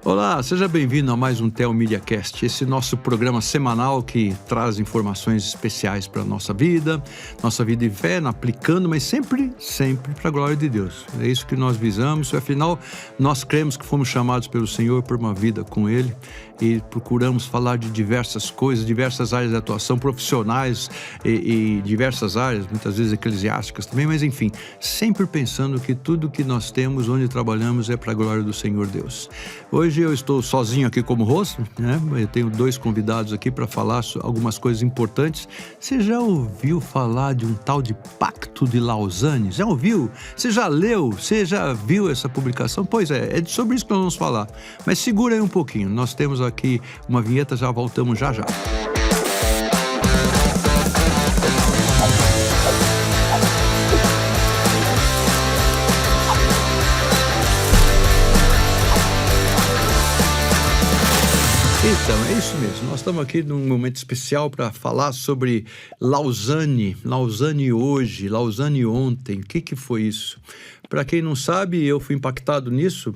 Olá, seja bem-vindo a mais um Theo MediaCast, esse nosso programa semanal que traz informações especiais para a nossa vida de fé, aplicando, mas sempre para a glória de Deus. É isso que nós visamos, afinal, nós cremos que fomos chamados pelo Senhor por uma vida com Ele e procuramos falar de diversas coisas, diversas áreas de atuação, profissionais e diversas áreas, muitas vezes eclesiásticas também, mas enfim, sempre pensando que tudo que nós temos, onde trabalhamos, é para a glória do Senhor Deus. Hoje eu estou sozinho aqui como host, né? Eu tenho dois convidados aqui para falar algumas coisas importantes. Você já ouviu falar de um tal de Pacto de Lausanne? Já ouviu? Você já leu? Você já viu essa publicação? Pois é sobre isso que nós vamos falar. Mas segura aí um pouquinho, nós temos aqui uma vinheta, já voltamos já. Então, é isso mesmo. Nós estamos aqui num momento especial para falar sobre Lausanne. Lausanne hoje, Lausanne ontem. O que foi isso? Para quem não sabe, eu fui impactado nisso.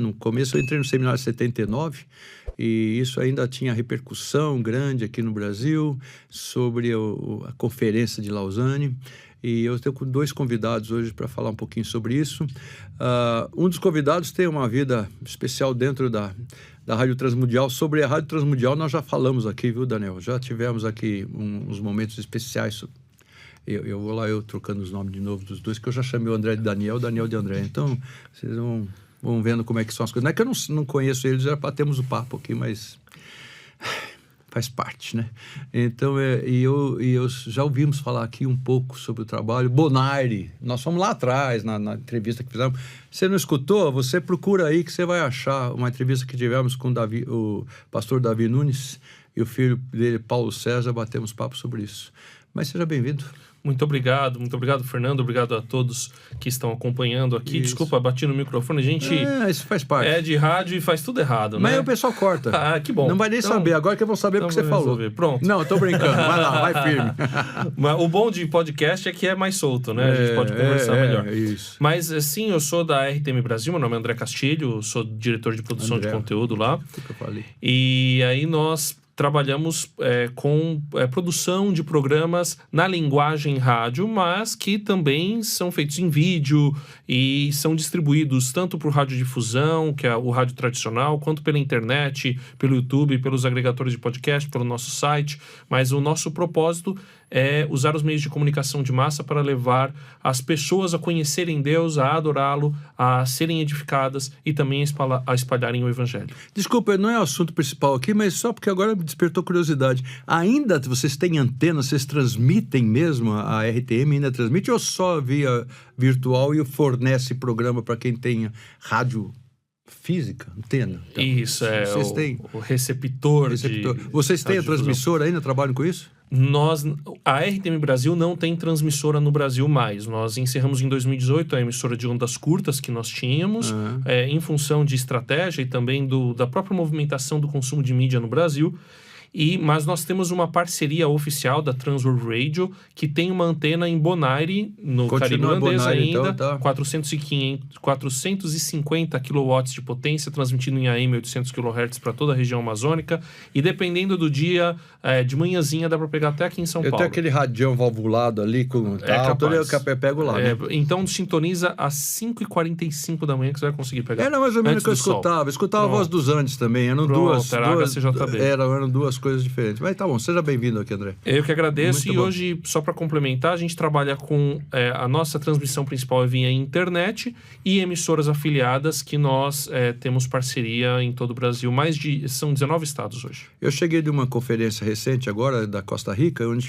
No começo eu entrei no seminário em 79 e isso ainda tinha repercussão grande aqui no Brasil sobre a conferência de Lausanne. E eu estou com dois convidados hoje para falar um pouquinho sobre isso. Um dos convidados tem uma vida especial dentro da Rádio Transmundial. Sobre a Rádio Transmundial nós já falamos aqui, viu, Daniel? Já tivemos aqui uns momentos especiais. Eu vou lá, eu trocando os nomes de novo dos dois, que eu já chamei o André de Daniel, o Daniel de André. Então, vocês vão vendo como é que são as coisas. Não é que eu não conheço eles, era para termos o papo aqui, mas faz parte, né? Então, eu já ouvimos falar aqui um pouco sobre o trabalho. Bonaire, nós fomos lá atrás, na entrevista que fizemos. Você não escutou? Você procura aí que você vai achar uma entrevista que tivemos com o pastor Davi Nunes e o filho dele, Paulo César, batemos papo sobre isso. Mas seja bem-vindo. Muito obrigado, Fernando. Obrigado a todos que estão acompanhando aqui. Isso. Desculpa, bati no microfone. A gente isso faz parte. É de rádio e faz tudo errado, mas né? Mas aí o pessoal corta. Que bom. Não vai nem saber. Agora que eu vou saber o que você falou. Pronto. Não, tô brincando. Vai lá, vai firme. Mas o bom de podcast é que é mais solto, né? A gente pode conversar melhor. Isso. Mas, sim, eu sou da RTM Brasil. Meu nome é André Castilho. Sou diretor de produção de conteúdo lá. O que eu falei? E aí nós trabalhamos com produção de programas na linguagem rádio, mas que também são feitos em vídeo e são distribuídos tanto por radiodifusão, que é o rádio tradicional, quanto pela internet, pelo YouTube, pelos agregadores de podcast, pelo nosso site. Mas o nosso propósito é usar os meios de comunicação de massa para levar as pessoas a conhecerem Deus, a adorá-lo, a serem edificadas e também a espalharem o Evangelho. Desculpa, não é o assunto principal aqui, mas só porque agora me despertou curiosidade. Ainda vocês têm antena, vocês transmitem mesmo, a RTM ainda transmite ou só via virtual e fornece programa para quem tem rádio física, antena? Então, isso, vocês têm o receptor. Vocês têm a transmissora ainda, trabalham com isso? A RTM Brasil não tem transmissora no Brasil mais. Nós encerramos em 2018 a emissora de ondas curtas que nós tínhamos, em função de estratégia e também da própria movimentação do consumo de mídia no Brasil. Mas nós temos uma parceria oficial da Transworld Radio, que tem uma antena em Bonaire, no Caribe holandês ainda, então, 450 kW de potência, transmitindo em AM 800 kHz para toda a região amazônica, e dependendo do dia, de manhãzinha dá para pegar até aqui em São Paulo. Eu tenho aquele radião valvulado ali, com eu pego lá. Né? Então sintoniza às 5h45 da manhã que você vai conseguir pegar. Era mais ou menos o que eu escutava. Escutava a Voz dos Andes também, eram duas coisas diferentes. Mas tá bom, seja bem-vindo aqui, André. Eu que agradeço. Muito e bom. Hoje, só para complementar, a gente trabalha com a nossa transmissão principal via internet e emissoras afiliadas que nós temos parceria em todo o Brasil. São 19 estados hoje. Eu cheguei de uma conferência recente agora da Costa Rica, onde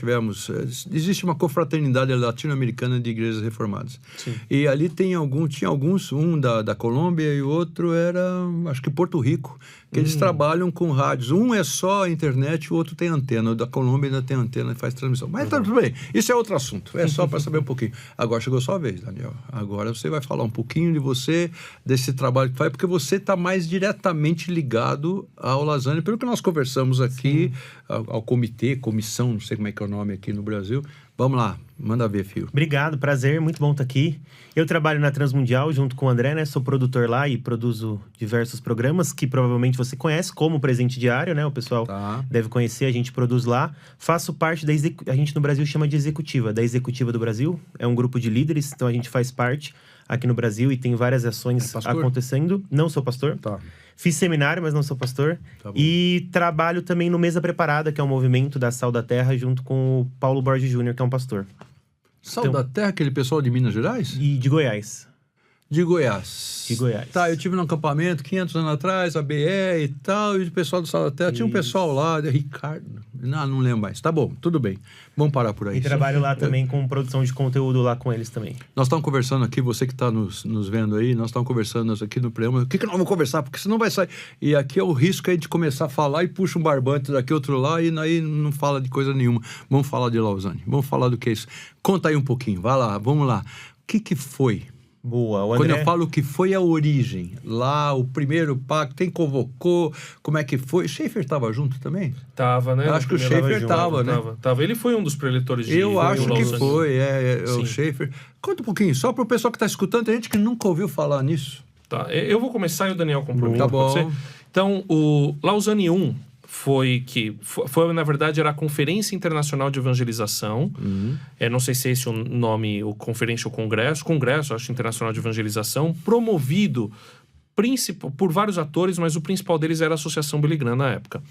existe uma confraternidade latino-americana de igrejas reformadas. Sim. E ali tinha alguns, um da Colômbia e o outro era, acho que Porto Rico, que eles trabalham com rádios. Um é só internet, o outro tem antena. O da Colômbia ainda tem antena e faz transmissão. Mas tá tudo bem, isso é outro assunto. É só para saber um pouquinho. Agora chegou a sua vez, Daniel. Agora você vai falar um pouquinho de você, desse trabalho que faz, porque você está mais diretamente ligado ao Lausanne. Pelo que nós conversamos aqui, ao comitê, comissão, não sei como é que é o nome aqui no Brasil, Vamos lá, manda ver, Fio. Obrigado, prazer, muito bom estar aqui. Eu trabalho na Transmundial junto com o André, né? Sou produtor lá e produzo diversos programas que provavelmente você conhece, como Presente Diário, né? O pessoal deve conhecer, a gente produz lá. Faço parte da a gente no Brasil chama de executiva, da Executiva do Brasil. É um grupo de líderes, então a gente faz parte aqui no Brasil e tem várias ações acontecendo. Não sou pastor. Tá. Fiz seminário, mas não sou pastor. Tá bom. E trabalho também no Mesa Preparada, que é um movimento da Sal da Terra, junto com o Paulo Borges Júnior, que é um pastor. Sal da Terra, aquele pessoal de Minas Gerais? E de Goiás. De Goiás. De Goiás. Tá, eu tive num acampamento 500 anos atrás, a BE e tal, e o pessoal do Sal da Terra. Tinha um pessoal lá, Ricardo. Não lembro mais. Tá bom, tudo bem. Vamos parar por aí. E trabalho lá também com produção de conteúdo lá com eles também. Nós estamos conversando aqui, você que está nos vendo aí, nós estamos conversando aqui no programa. O que nós vamos conversar? Porque senão vai sair. E aqui é o risco aí de começar a falar e puxa um barbante daqui, outro lá, e aí não fala de coisa nenhuma. Vamos falar de Lausanne. Vamos falar do que é isso. Conta aí um pouquinho. Vai lá, vamos lá. O que foi? Boa, o André... Quando eu falo que foi a origem, lá, o primeiro pacto, quem convocou, como é que foi? Schaefer estava junto também? Tava, né? Eu acho que o Schaefer estava, né? Tava. Ele foi um dos preletores de Eu acho que Lausanne. foi, o Schaefer. Conta um pouquinho, só para o pessoal que está escutando, tem gente que nunca ouviu falar nisso. Tá, eu vou começar e o Daniel complementa. Tá bom. Então, o Lausanne 1 foi, na verdade, era a Conferência Internacional de Evangelização. Não sei se é esse o nome, o conferência ou Congresso, acho, Internacional de Evangelização, promovido por vários atores, mas o principal deles era a Associação Billy Graham na época.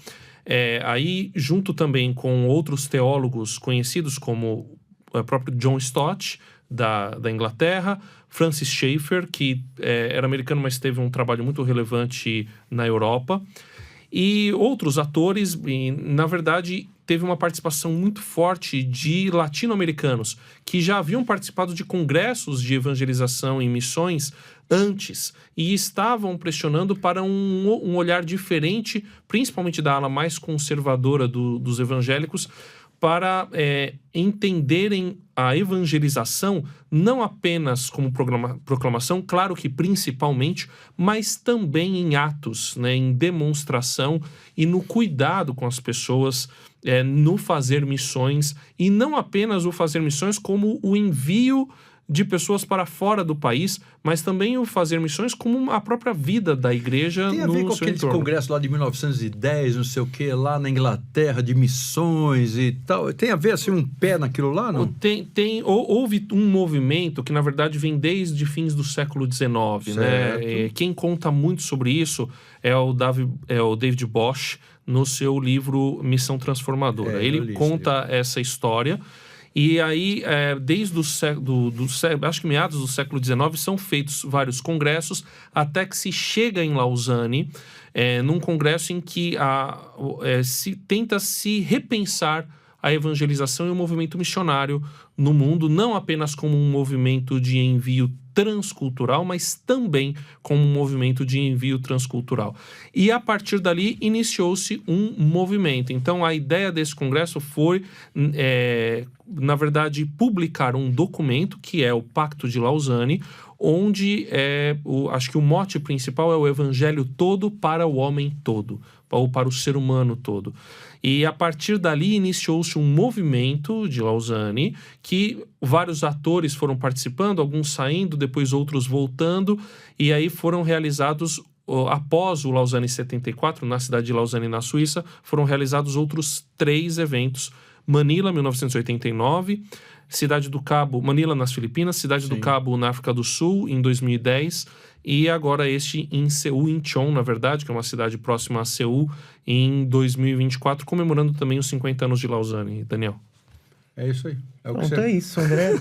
Aí, junto também com outros teólogos conhecidos, como o próprio John Stott, da Inglaterra, Francis Schaeffer, que era americano, mas teve um trabalho muito relevante na Europa, e outros atores, e, na verdade, teve uma participação muito forte de latino-americanos que já haviam participado de congressos de evangelização e missões antes e estavam pressionando para um olhar diferente, principalmente da ala mais conservadora dos evangélicos, para entenderem a evangelização não apenas como proclamação, claro que principalmente, mas também em atos, né, em demonstração e no cuidado com as pessoas, no fazer missões, e não apenas o fazer missões como o envio de pessoas para fora do país, mas também o fazer missões como a própria vida da igreja no seu entorno. Tem a ver com aquele congresso lá de 1910, não sei o que, lá na Inglaterra, de missões e tal. Tem a ver, assim, um pé naquilo lá, não? Houve um movimento que, na verdade, vem desde fins do século XIX, né? Quem conta muito sobre isso é o David Bosch, no seu livro Missão Transformadora. Ele conta essa história. E aí, desde acho que meados do século XIX, são feitos vários congressos, até que se chega em Lausanne, num congresso em que se tenta se repensar a evangelização e o movimento missionário no mundo, não apenas como um movimento de envio transcultural, mas também como um movimento de envio transcultural. E a partir dali iniciou-se um movimento. Então a ideia desse congresso foi, na verdade, publicar um documento que é o Pacto de Lausanne, onde acho que o mote principal é o evangelho todo para o homem todo, ou para o ser humano todo. E a partir dali iniciou-se um movimento de Lausanne que vários atores foram participando, alguns saindo, depois outros voltando, e aí foram realizados, após o Lausanne 74, na cidade de Lausanne, na Suíça, foram realizados outros 3 eventos. Manila, 1989, Cidade do Cabo, Manila nas Filipinas, Cidade do Cabo na África do Sul, em 2010, e agora este em Seul, Incheon, na verdade, que é uma cidade próxima a Seul, em 2024, comemorando também os 50 anos de Lausanne. Daniel. É isso aí. Pronto, é isso, André.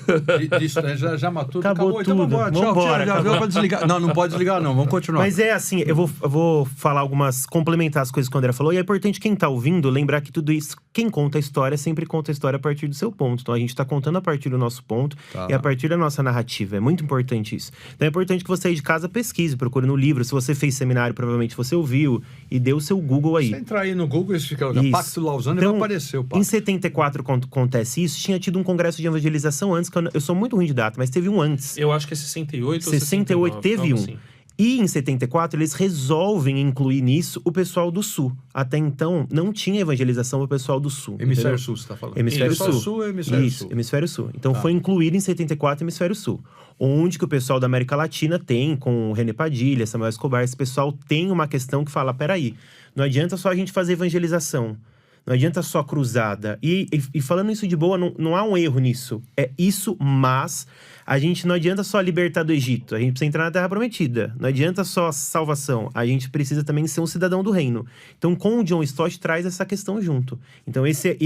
Já matou, acabou tudo. Então vamos embora. Já deu pra desligar. Não pode desligar não, vamos continuar. Mas é assim, eu vou falar complementar as coisas que o André falou, e é importante quem tá ouvindo lembrar que tudo isso, quem conta a história sempre conta a história a partir do seu ponto. Então a gente tá contando a partir do nosso ponto e a partir da nossa narrativa. É muito importante isso. Então é importante que você aí de casa pesquise, procure no livro. Se você fez seminário, provavelmente você ouviu e deu o seu Google aí. Se entrar aí no Google, isso fica Pacto Lausanne, então, vai aparecer o pacto. Em 74, quando acontece isso, tinha tido um congresso de evangelização antes, que eu sou muito ruim de data, mas teve um antes. Eu acho que é 68 ou 68 teve um. Assim. E em 74, eles resolvem incluir nisso o pessoal do Sul. Até então, não tinha evangelização para o pessoal do Sul. Hemisfério Sul, você está falando? Hemisfério Sul. Sul é Hemisfério Isso, Sul. Hemisfério Sul. Então, foi incluído em 74 Hemisfério Sul. Onde que o pessoal da América Latina tem, com o René Padilha, Samuel Escobar, esse pessoal tem uma questão que fala, peraí, não adianta só a gente fazer evangelização. Não adianta só cruzada. E falando isso de boa, não há um erro nisso. É isso, mas a gente não adianta só libertar do Egito. A gente precisa entrar na Terra Prometida. Não adianta só salvação. A gente precisa também ser um cidadão do reino. Então, com o John Stott, traz essa questão junto. Então, esse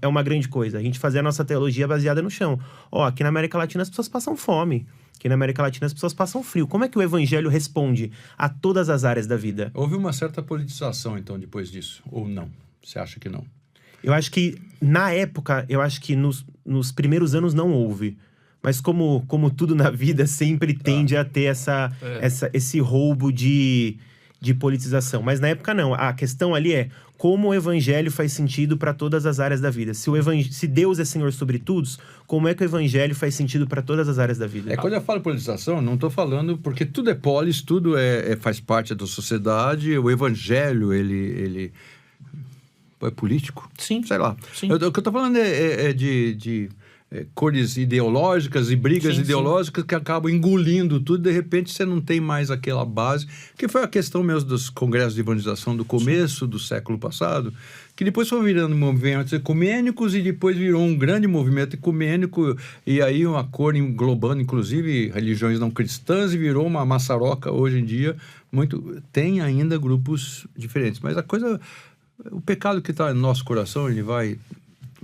é uma grande coisa. A gente fazer a nossa teologia baseada no chão. Aqui na América Latina as pessoas passam fome. Aqui na América Latina as pessoas passam frio. Como é que o evangelho responde a todas as áreas da vida? Houve uma certa politização, então, depois disso? Ou não? Você acha que não? Eu acho que, na época, nos primeiros anos não houve. Mas como tudo na vida, sempre tende a ter esse roubo de politização. Mas na época não. A questão ali é como o evangelho faz sentido para todas as áreas da vida. Se Deus é Senhor sobre todos, como é que o evangelho faz sentido para todas as áreas da vida? Quando eu falo politização, não estou falando porque tudo é polis, tudo faz parte da sociedade. O evangelho, ele é político? Sim. Sei lá. Sim. O que eu estou falando é de cores ideológicas e brigas ideológicas que acabam engolindo tudo. De repente, você não tem mais aquela base. Que foi a questão mesmo dos congressos de evangelização do começo do século passado, que depois foi virando movimentos ecumênicos e depois virou um grande movimento ecumênico e aí uma cor englobando, inclusive, religiões não cristãs e virou uma maçaroca hoje em dia. Tem ainda grupos diferentes, mas a coisa... O pecado que está no nosso coração, ele vai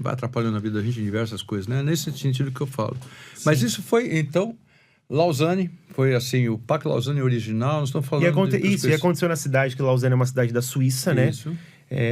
atrapalhando a vida da gente em diversas coisas, né? Nesse sentido que eu falo. Sim. Mas isso foi, então, Lausanne, foi assim, o Pacto Lausanne original, nós estamos falando... E aconteceu na cidade, que Lausanne é uma cidade da Suíça, né? Isso.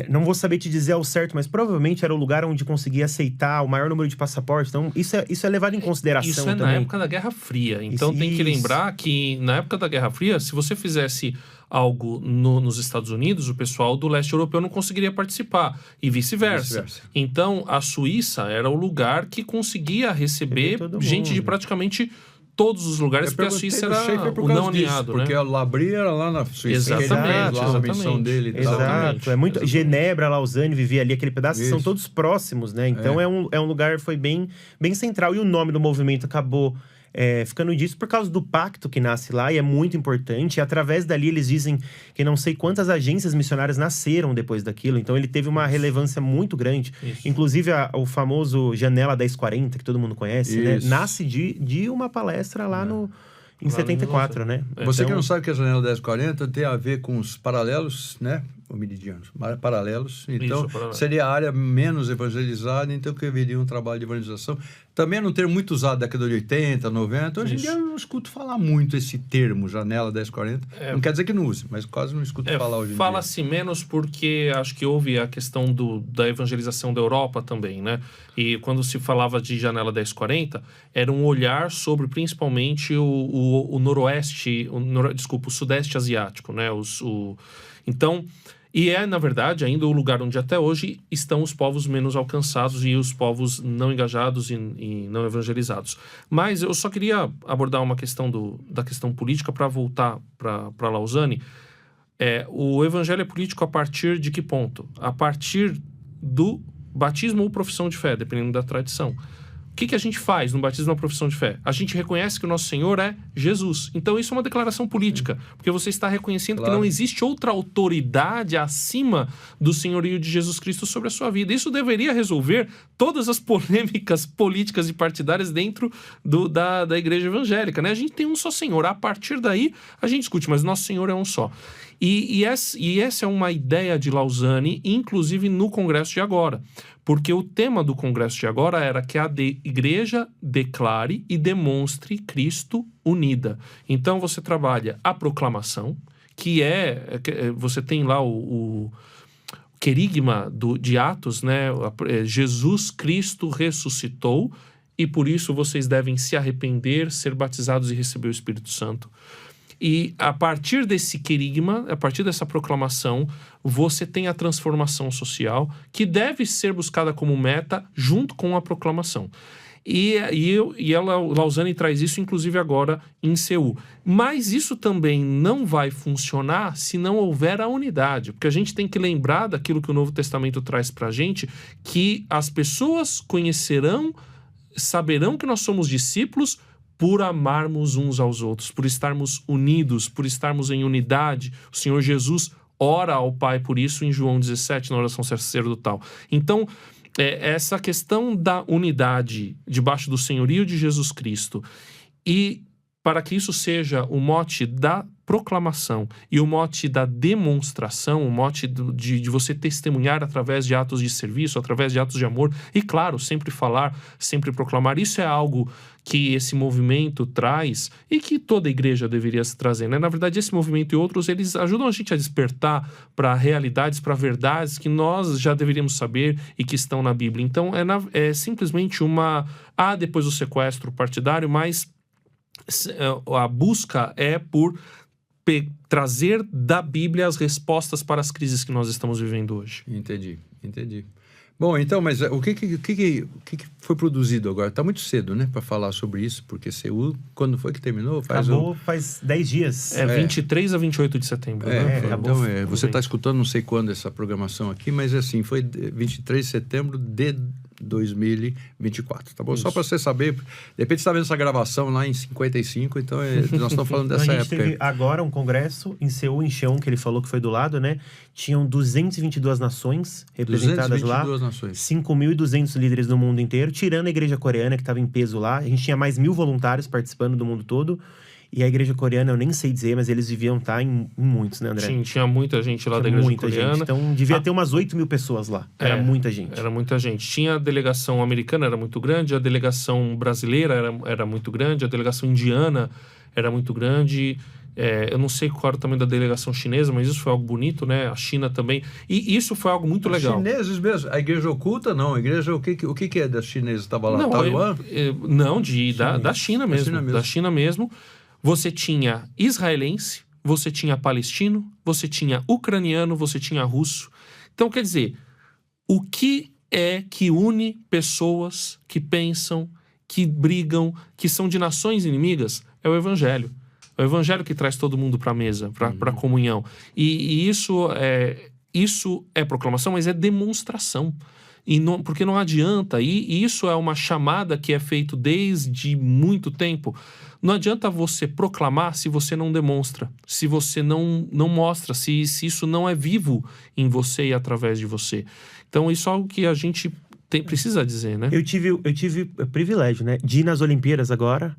Não vou saber te dizer ao certo, mas provavelmente era o lugar onde conseguia aceitar o maior número de passaportes. Então, isso é levado em consideração isso também. Na época da Guerra Fria. Então, tem que lembrar que, na época da Guerra Fria, se você fizesse algo nos Estados Unidos, o pessoal do leste europeu não conseguiria participar. E vice-versa. Então, a Suíça era o lugar que conseguia receber gente de praticamente... todos os lugares, porque a Suíça era o não alinhado, porque a Labrie era lá na Suíça. Exatamente. A missão dele. Exato. Genebra, Lausanne, vivia ali, aquele pedaço, são todos próximos, né? Então é um lugar, foi bem central. E o nome do movimento acabou ficando disso por causa do pacto que nasce lá, e é muito importante. E através dali eles dizem que não sei quantas agências missionárias nasceram depois daquilo. Então ele teve uma relevância muito grande. Isso. Inclusive o famoso Janela 1040, que todo mundo conhece, né? Nasce de uma palestra lá em 74, né? Você que não sabe que a Janela 1040 tem a ver com os paralelos, né? Meridianos, paralelos. Então, seria a área menos evangelizada, então que haveria um trabalho de evangelização. Também não ter muito usado da década de 80, 90. Hoje em dia eu não escuto falar muito esse termo, Janela 1040. Não quer dizer que não use, mas quase não escuto falar hoje em dia. Fala-se menos porque acho que houve a questão da evangelização da Europa também, né? E quando se falava de Janela 1040, era um olhar sobre principalmente o noroeste, o sudeste asiático, né? Então... E na verdade, ainda o lugar onde até hoje estão os povos menos alcançados e os povos não engajados e não evangelizados. Mas eu só queria abordar uma questão da questão política para voltar para Lausanne. O evangelho é político a partir de que ponto? A partir do batismo ou profissão de fé, dependendo da tradição. O que a gente faz no batismo ou profissão de fé? A gente reconhece que o nosso Senhor é Jesus. Então isso é uma declaração política, porque você está reconhecendo que não existe outra autoridade acima do senhorio de Jesus Cristo sobre a sua vida. Isso deveria resolver todas as polêmicas políticas e partidárias dentro da igreja evangélica, né? A gente tem um só Senhor. A partir daí, a gente discute, mas nosso Senhor é um só. E essa é uma ideia de Lausanne, inclusive no Congresso de agora. Porque o tema do Congresso de agora era que a igreja declare e demonstre Cristo unida. Então você trabalha a proclamação, você tem lá o querigma de Atos, né? Jesus Cristo ressuscitou e por isso vocês devem se arrepender, ser batizados e receber o Espírito Santo. E a partir desse querigma, a partir dessa proclamação, você tem a transformação social que deve ser buscada como meta junto com a proclamação. E Lausanne traz isso, inclusive, agora em Seul. Mas isso também não vai funcionar se não houver a unidade. Porque a gente tem que lembrar daquilo que o Novo Testamento traz para a gente, que as pessoas saberão que nós somos discípulos por amarmos uns aos outros, por estarmos unidos, por estarmos em unidade. O Senhor Jesus ora ao Pai por isso em João 17, na oração sacerdotal. Então, essa questão da unidade debaixo do senhorio de Jesus Cristo, e para que isso seja o mote da proclamação e o mote da demonstração, o mote de você testemunhar através de atos de serviço, através de atos de amor, e claro, sempre falar, sempre proclamar, isso é algo que esse movimento traz e que toda igreja deveria se trazer, né? Na verdade, esse movimento e outros, eles ajudam a gente a despertar para realidades, para verdades que nós já deveríamos saber e que estão na Bíblia. Então, é simplesmente depois do sequestro partidário, mas a busca é por trazer da Bíblia as respostas para as crises que nós estamos vivendo hoje. Entendi. Bom, então, mas o que foi produzido agora? Está muito cedo, né, para falar sobre isso, porque Seul, quando foi que terminou? Acabou faz 10 dias. 23 a 28 de setembro. Acabou. Então, você está escutando não sei quando essa programação aqui, mas assim, foi 23 de setembro de 2024, tá bom? Isso. Só para você saber, de repente você está vendo essa gravação lá em 55, então nós estamos falando dessa época. A gente teve agora um congresso em Seul, em Cheon, que ele falou que foi do lado, né? Tinham 222 nações representadas 222 lá. 5.200 líderes do mundo inteiro, tirando a igreja coreana, que estava em peso lá. A gente tinha mais 1.000 voluntários participando do mundo todo. E a igreja coreana, eu nem sei dizer, mas eles deviam estar em muitos, né, André? Tinha muita gente lá da igreja coreana. Gente. Então, devia ter umas 8.000 pessoas lá. Era muita gente. Era muita gente. Tinha a delegação americana, era muito grande. A delegação brasileira era muito grande. A delegação indiana era muito grande. Eu não sei qual era o tamanho da delegação chinesa, mas isso foi algo bonito, né? A China também. E isso foi algo muito legal. Os chineses mesmo? A igreja oculta, não. A igreja, o que é das chinesas? Estava lá? Não, Taiwan? Da China mesmo. Da China mesmo. Você tinha israelense, você tinha palestino, você tinha ucraniano, você tinha russo. Então, quer dizer, o que é que une pessoas que pensam, que brigam, que são de nações inimigas? É o Evangelho. É o Evangelho que traz todo mundo para a mesa, para a comunhão. E isso é proclamação, mas é demonstração. Porque não adianta, e isso é uma chamada que é feita desde muito tempo. Não adianta você proclamar se você não demonstra, se você não mostra, se isso não é vivo em você e através de você. Então, isso é algo que a gente precisa dizer, né? Eu tive o privilégio, né, de ir nas Olimpíadas agora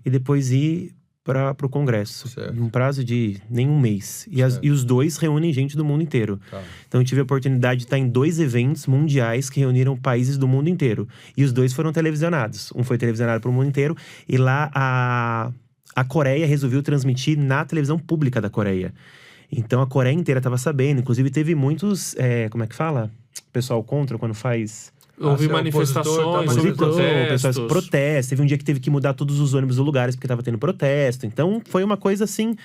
e depois ir para o Congresso, num prazo de nem um mês. E os dois reúnem gente do mundo inteiro. Tá. Então eu tive a oportunidade de estar em 2 eventos mundiais que reuniram países do mundo inteiro. E os 2 foram televisionados. Um foi televisionado para o mundo inteiro, e lá a Coreia resolveu transmitir na televisão pública da Coreia. Então a Coreia inteira estava sabendo. Inclusive teve muitos, como é que fala? Pessoal contra quando faz... Houve manifestações, protestos. Teve um dia que teve que mudar todos os ônibus dos lugares porque estava tendo protesto. Então, foi uma coisa assim,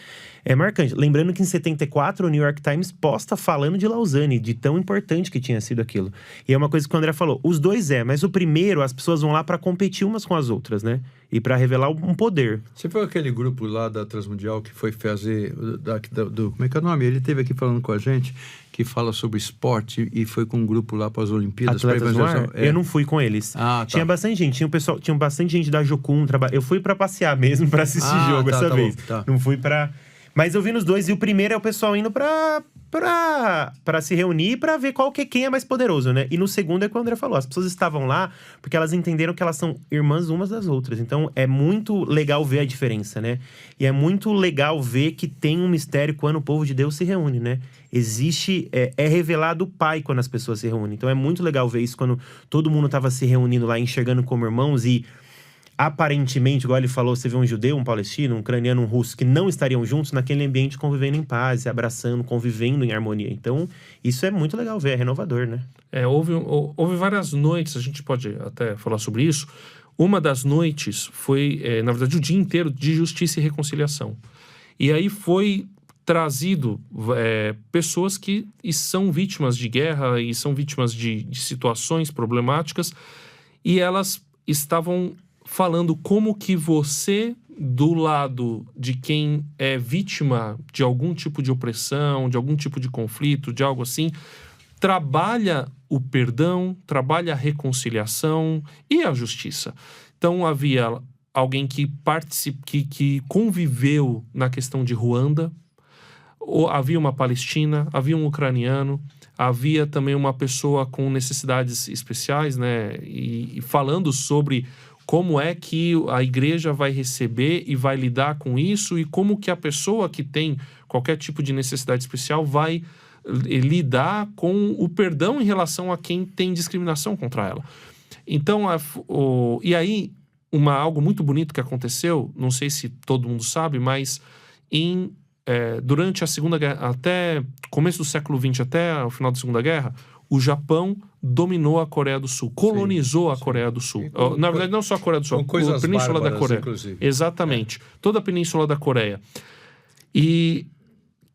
marcante. Lembrando que em 74, o New York Times posta falando de Lausanne, de tão importante que tinha sido aquilo. E é uma coisa que o André falou, os dois mas o primeiro, as pessoas vão lá para competir umas com as outras, né? E para revelar um poder. Você foi aquele grupo lá da Transmundial que foi fazer, como é que é o nome? Ele esteve aqui falando com a gente, que fala sobre esporte e foi com um grupo lá para as Olimpíadas. Atletas no Ar? Eu não fui com eles. Tá. Tinha bastante gente, tinha bastante gente da Jocum. Eu fui para passear mesmo, para assistir jogo essa vez. Não fui para... Mas eu vi nos dois, e o primeiro é o pessoal indo pra se reunir pra ver quem é mais poderoso, né? E no segundo é o que o André falou, as pessoas estavam lá porque elas entenderam que elas são irmãs umas das outras. Então é muito legal ver a diferença, né? E é muito legal ver que tem um mistério quando o povo de Deus se reúne, né? Existe, é revelado o Pai quando as pessoas se reúnem. Então é muito legal ver isso quando todo mundo tava se reunindo lá, enxergando como irmãos e... Aparentemente, igual ele falou, você vê um judeu, um palestino, um ucraniano, um russo, que não estariam juntos naquele ambiente convivendo em paz, se abraçando, convivendo em harmonia. Então, isso é muito legal ver, é renovador, né? Houve várias noites, a gente pode até falar sobre isso. Uma das noites foi, na verdade, o dia inteiro de justiça e reconciliação. E aí foi trazido pessoas que são vítimas de guerra e são vítimas de situações problemáticas, e elas estavam falando como que você, do lado de quem é vítima de algum tipo de opressão, de algum tipo de conflito, de algo assim, trabalha o perdão, trabalha a reconciliação e a justiça. Então havia alguém que conviveu na questão de Ruanda, havia uma palestina, havia um ucraniano, havia também uma pessoa com necessidades especiais, né? E falando sobre como é que a igreja vai receber e vai lidar com isso, e como que a pessoa que tem qualquer tipo de necessidade especial vai lidar com o perdão em relação a quem tem discriminação contra ela. Então, e aí, algo muito bonito que aconteceu, não sei se todo mundo sabe, mas durante a Segunda Guerra, até começo do século XX, até o final da Segunda Guerra, o Japão dominou a Coreia do Sul, colonizou a Coreia do Sul. Na verdade, não só a Coreia do Sul, a Península da Coreia. Inclusive. Exatamente. Toda a Península da Coreia. E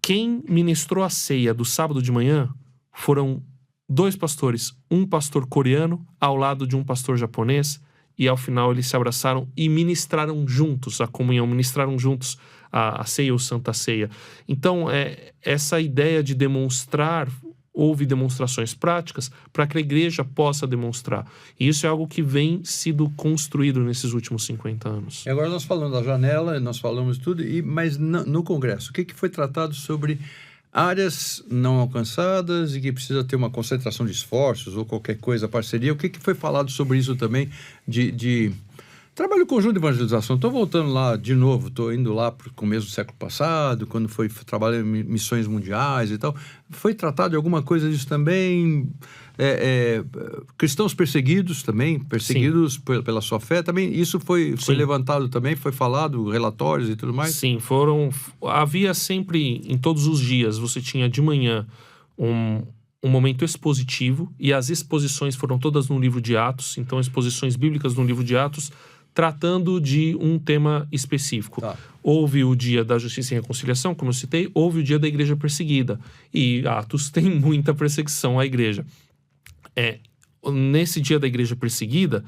quem ministrou a ceia do sábado de manhã foram 2 pastores. Um pastor coreano ao lado de um pastor japonês. E ao final eles se abraçaram e ministraram juntos a comunhão, ministraram juntos a ceia ou Santa Ceia. Então, essa ideia de demonstrar, houve demonstrações práticas para que a igreja possa demonstrar. E isso é algo que vem sido construído nesses últimos 50 anos. E agora nós falamos da janela, nós falamos tudo, mas no Congresso, o que foi tratado sobre áreas não alcançadas e que precisa ter uma concentração de esforços ou qualquer coisa, parceria? O que foi falado sobre isso também de trabalho conjunto de evangelização? Estou voltando lá de novo, estou indo lá para o começo do século passado, quando foi trabalhar em missões mundiais e tal. Foi tratado de alguma coisa disso também? Cristãos perseguidos também, perseguidos pela sua fé também, isso foi levantado também, foi falado, relatórios e tudo mais? Sim, havia sempre, em todos os dias, você tinha de manhã um momento expositivo, e as exposições foram todas no livro de Atos, então exposições bíblicas no livro de Atos, tratando de um tema específico. Tá. Houve o dia da justiça e reconciliação, como eu citei, houve o dia da igreja perseguida, e Atos tem muita perseguição à igreja. Nesse dia da igreja perseguida,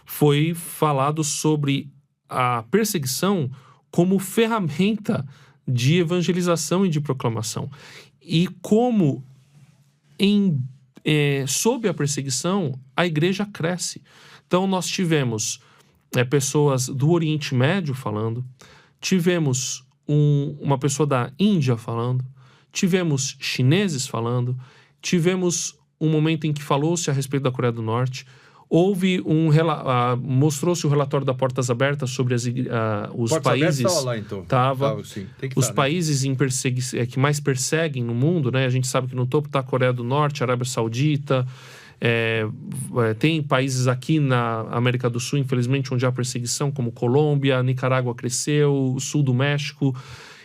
foi falado sobre a perseguição como ferramenta de evangelização e de proclamação. E como, sob a perseguição, a igreja cresce. Então, nós tivemos pessoas do Oriente Médio falando, tivemos uma pessoa da Índia falando, tivemos chineses falando, tivemos um momento em que falou-se a respeito da Coreia do Norte, houve mostrou-se o relatório da Portas Abertas sobre os países. Estava lá, então. Sim. Os países que mais perseguem no mundo, né? A gente sabe que no topo está a Coreia do Norte, a Arábia Saudita. Tem países aqui na América do Sul, infelizmente, onde há perseguição, como Colômbia, Nicarágua cresceu, o sul do México.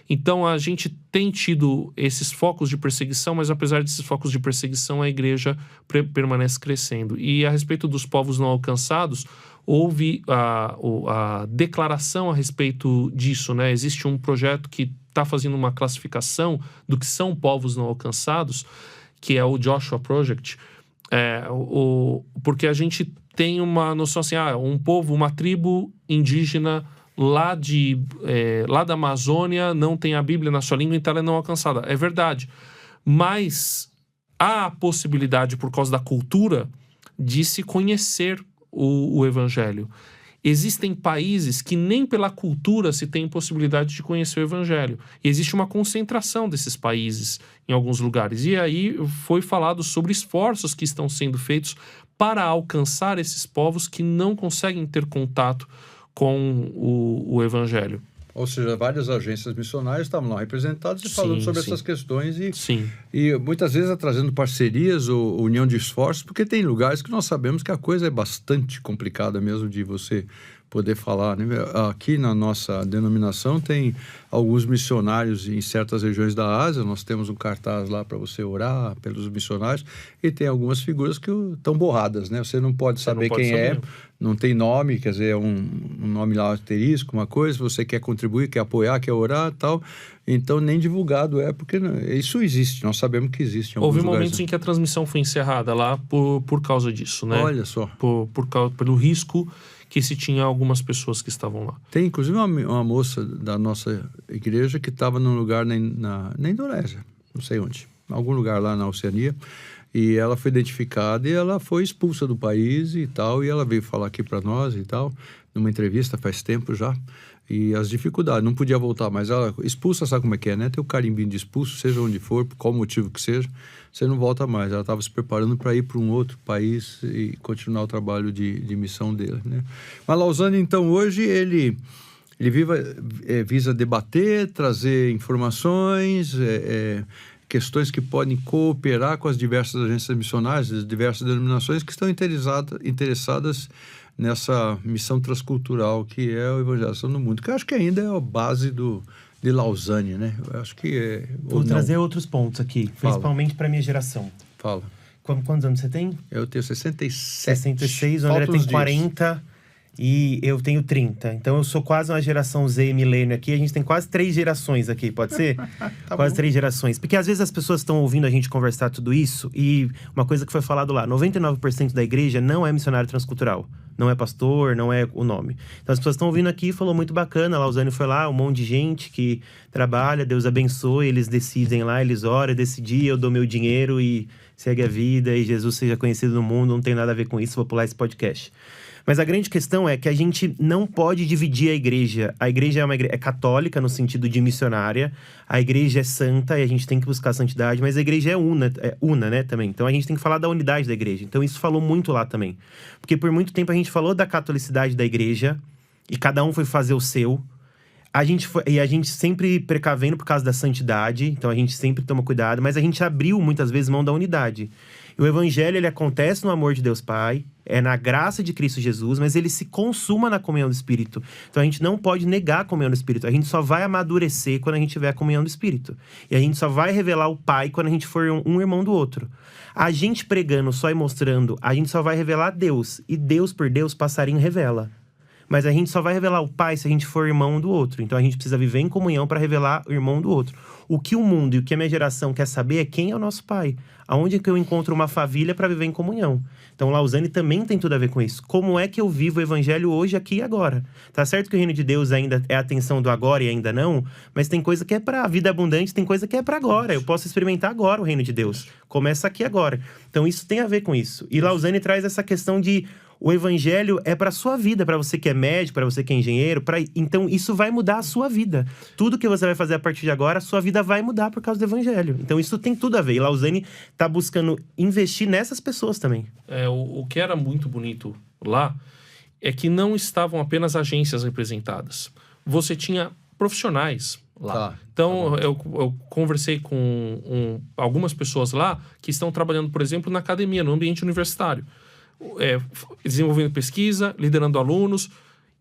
Então, a gente tem tido esses focos de perseguição, mas apesar desses focos de perseguição, a igreja permanece crescendo. E a respeito dos povos não alcançados, houve a declaração a respeito disso, né? Existe um projeto que está fazendo uma classificação do que são povos não alcançados, que é o Joshua Project, porque a gente tem uma noção assim, um povo, uma tribo indígena lá da Amazônia não tem a Bíblia na sua língua, então ela é não alcançada. É verdade. Mas há a possibilidade, por causa da cultura, de se conhecer o Evangelho. Existem países que nem pela cultura se tem possibilidade de conhecer o Evangelho. E existe uma concentração desses países em alguns lugares. E aí foi falado sobre esforços que estão sendo feitos para alcançar esses povos que não conseguem ter contato com o Evangelho. Ou seja, várias agências missionárias estavam lá representadas e falando sobre essas questões e muitas vezes trazendo parcerias ou união de esforços, porque tem lugares que nós sabemos que a coisa é bastante complicada mesmo de você poder falar, né? Aqui na nossa denominação tem alguns missionários em certas regiões da Ásia. Nós temos um cartaz lá para você orar pelos missionários, e tem algumas figuras que estão borradas, né? Você não pode saber quem é, não tem nome, quer dizer, é um nome lá asterisco, uma coisa. Você quer contribuir, quer apoiar, quer orar e tal, então nem divulgado porque isso existe, nós sabemos que existe. Houve momentos em que a transmissão foi encerrada lá por causa disso, né? Olha só. Pelo risco que se tinha algumas pessoas que estavam lá. Tem inclusive uma moça da nossa igreja que estava num lugar na Indonésia, não sei onde, em algum lugar lá na Oceania, e ela foi identificada e ela foi expulsa do país e tal, e ela veio falar aqui para nós e tal, numa entrevista faz tempo já, e as dificuldades, não podia voltar, mas ela expulsa, sabe como é que é, né? Tem o carimbinho de expulso, seja onde for, por qual motivo que seja, você não volta mais. Ela estava se preparando para ir para um outro país e continuar o trabalho de missão dele, né? Mas Lausanne, então, hoje, ele visa debater, trazer informações, questões que podem cooperar com as diversas agências missionárias, as diversas denominações que estão interessadas nessa missão transcultural que é a evangelização no mundo, que eu acho que ainda é a base de Lausanne, né? Eu acho que Vou trazer outros pontos aqui, principalmente para a minha geração. Fala. Quantos anos você tem? Eu tenho 67. 66, o André tem 40 e eu tenho 30. Então eu sou quase uma geração Z e milênio aqui. A gente tem quase 3 gerações aqui, pode ser? Quase 3 gerações. Porque às vezes as pessoas estão ouvindo a gente conversar tudo isso, e uma coisa que foi falado lá, 99% da igreja não é missionário transcultural. Não é pastor, não é o nome. Então as pessoas estão ouvindo aqui e falou muito bacana. Lausanne foi lá, um monte de gente que trabalha, Deus abençoe, eles decidem lá, eles oram, decidi, eu dou meu dinheiro e segue a vida, e Jesus seja conhecido no mundo, não tem nada a ver com isso, vou pular esse podcast. Mas a grande questão é que a gente não pode dividir a igreja. A igreja é católica no sentido de missionária, a igreja é santa e a gente tem que buscar a santidade, mas a igreja é una, né, também. Então a gente tem que falar da unidade da igreja. Então isso falou muito lá também. Porque por muito tempo a gente falou da catolicidade da igreja e cada um foi fazer o seu. A gente sempre precavendo por causa da santidade, então a gente sempre toma cuidado, mas a gente abriu muitas vezes mão da unidade. E o evangelho, ele acontece no amor de Deus Pai, é na graça de Cristo Jesus, mas ele se consuma na comunhão do Espírito. Então a gente não pode negar a comunhão do Espírito, a gente só vai amadurecer quando a gente tiver a comunhão do Espírito. E a gente só vai revelar o Pai quando a gente for um irmão do outro. A gente pregando só e mostrando, a gente só vai revelar Deus, e Deus por Deus, passarinho revela. Mas a gente só vai revelar o Pai se a gente for irmão do outro. Então a gente precisa viver em comunhão para revelar o irmão do outro. O que o mundo e o que a minha geração quer saber é quem é o nosso Pai. Aonde é que eu encontro uma família para viver em comunhão? Então Lausanne também tem tudo a ver com isso. Como é que eu vivo o evangelho hoje, aqui e agora? Tá certo que o reino de Deus ainda é a atenção do agora e ainda não, mas tem coisa que é para a vida abundante, tem coisa que é para agora. Eu posso experimentar agora o reino de Deus. Começa aqui agora. Então isso tem a ver com isso. E Lausanne traz essa questão de o evangelho é para sua vida, para você que é médico, para você que é engenheiro, então isso vai mudar a sua vida. Tudo que você vai fazer a partir de agora, a sua vida vai mudar por causa do evangelho. Então isso tem tudo a ver. E Lausanne está buscando investir nessas pessoas também. O que era muito bonito lá é que não estavam apenas agências representadas. Você tinha profissionais lá. Então, eu conversei com algumas pessoas lá que estão trabalhando, por exemplo, na academia, no ambiente universitário. Desenvolvendo pesquisa, liderando alunos,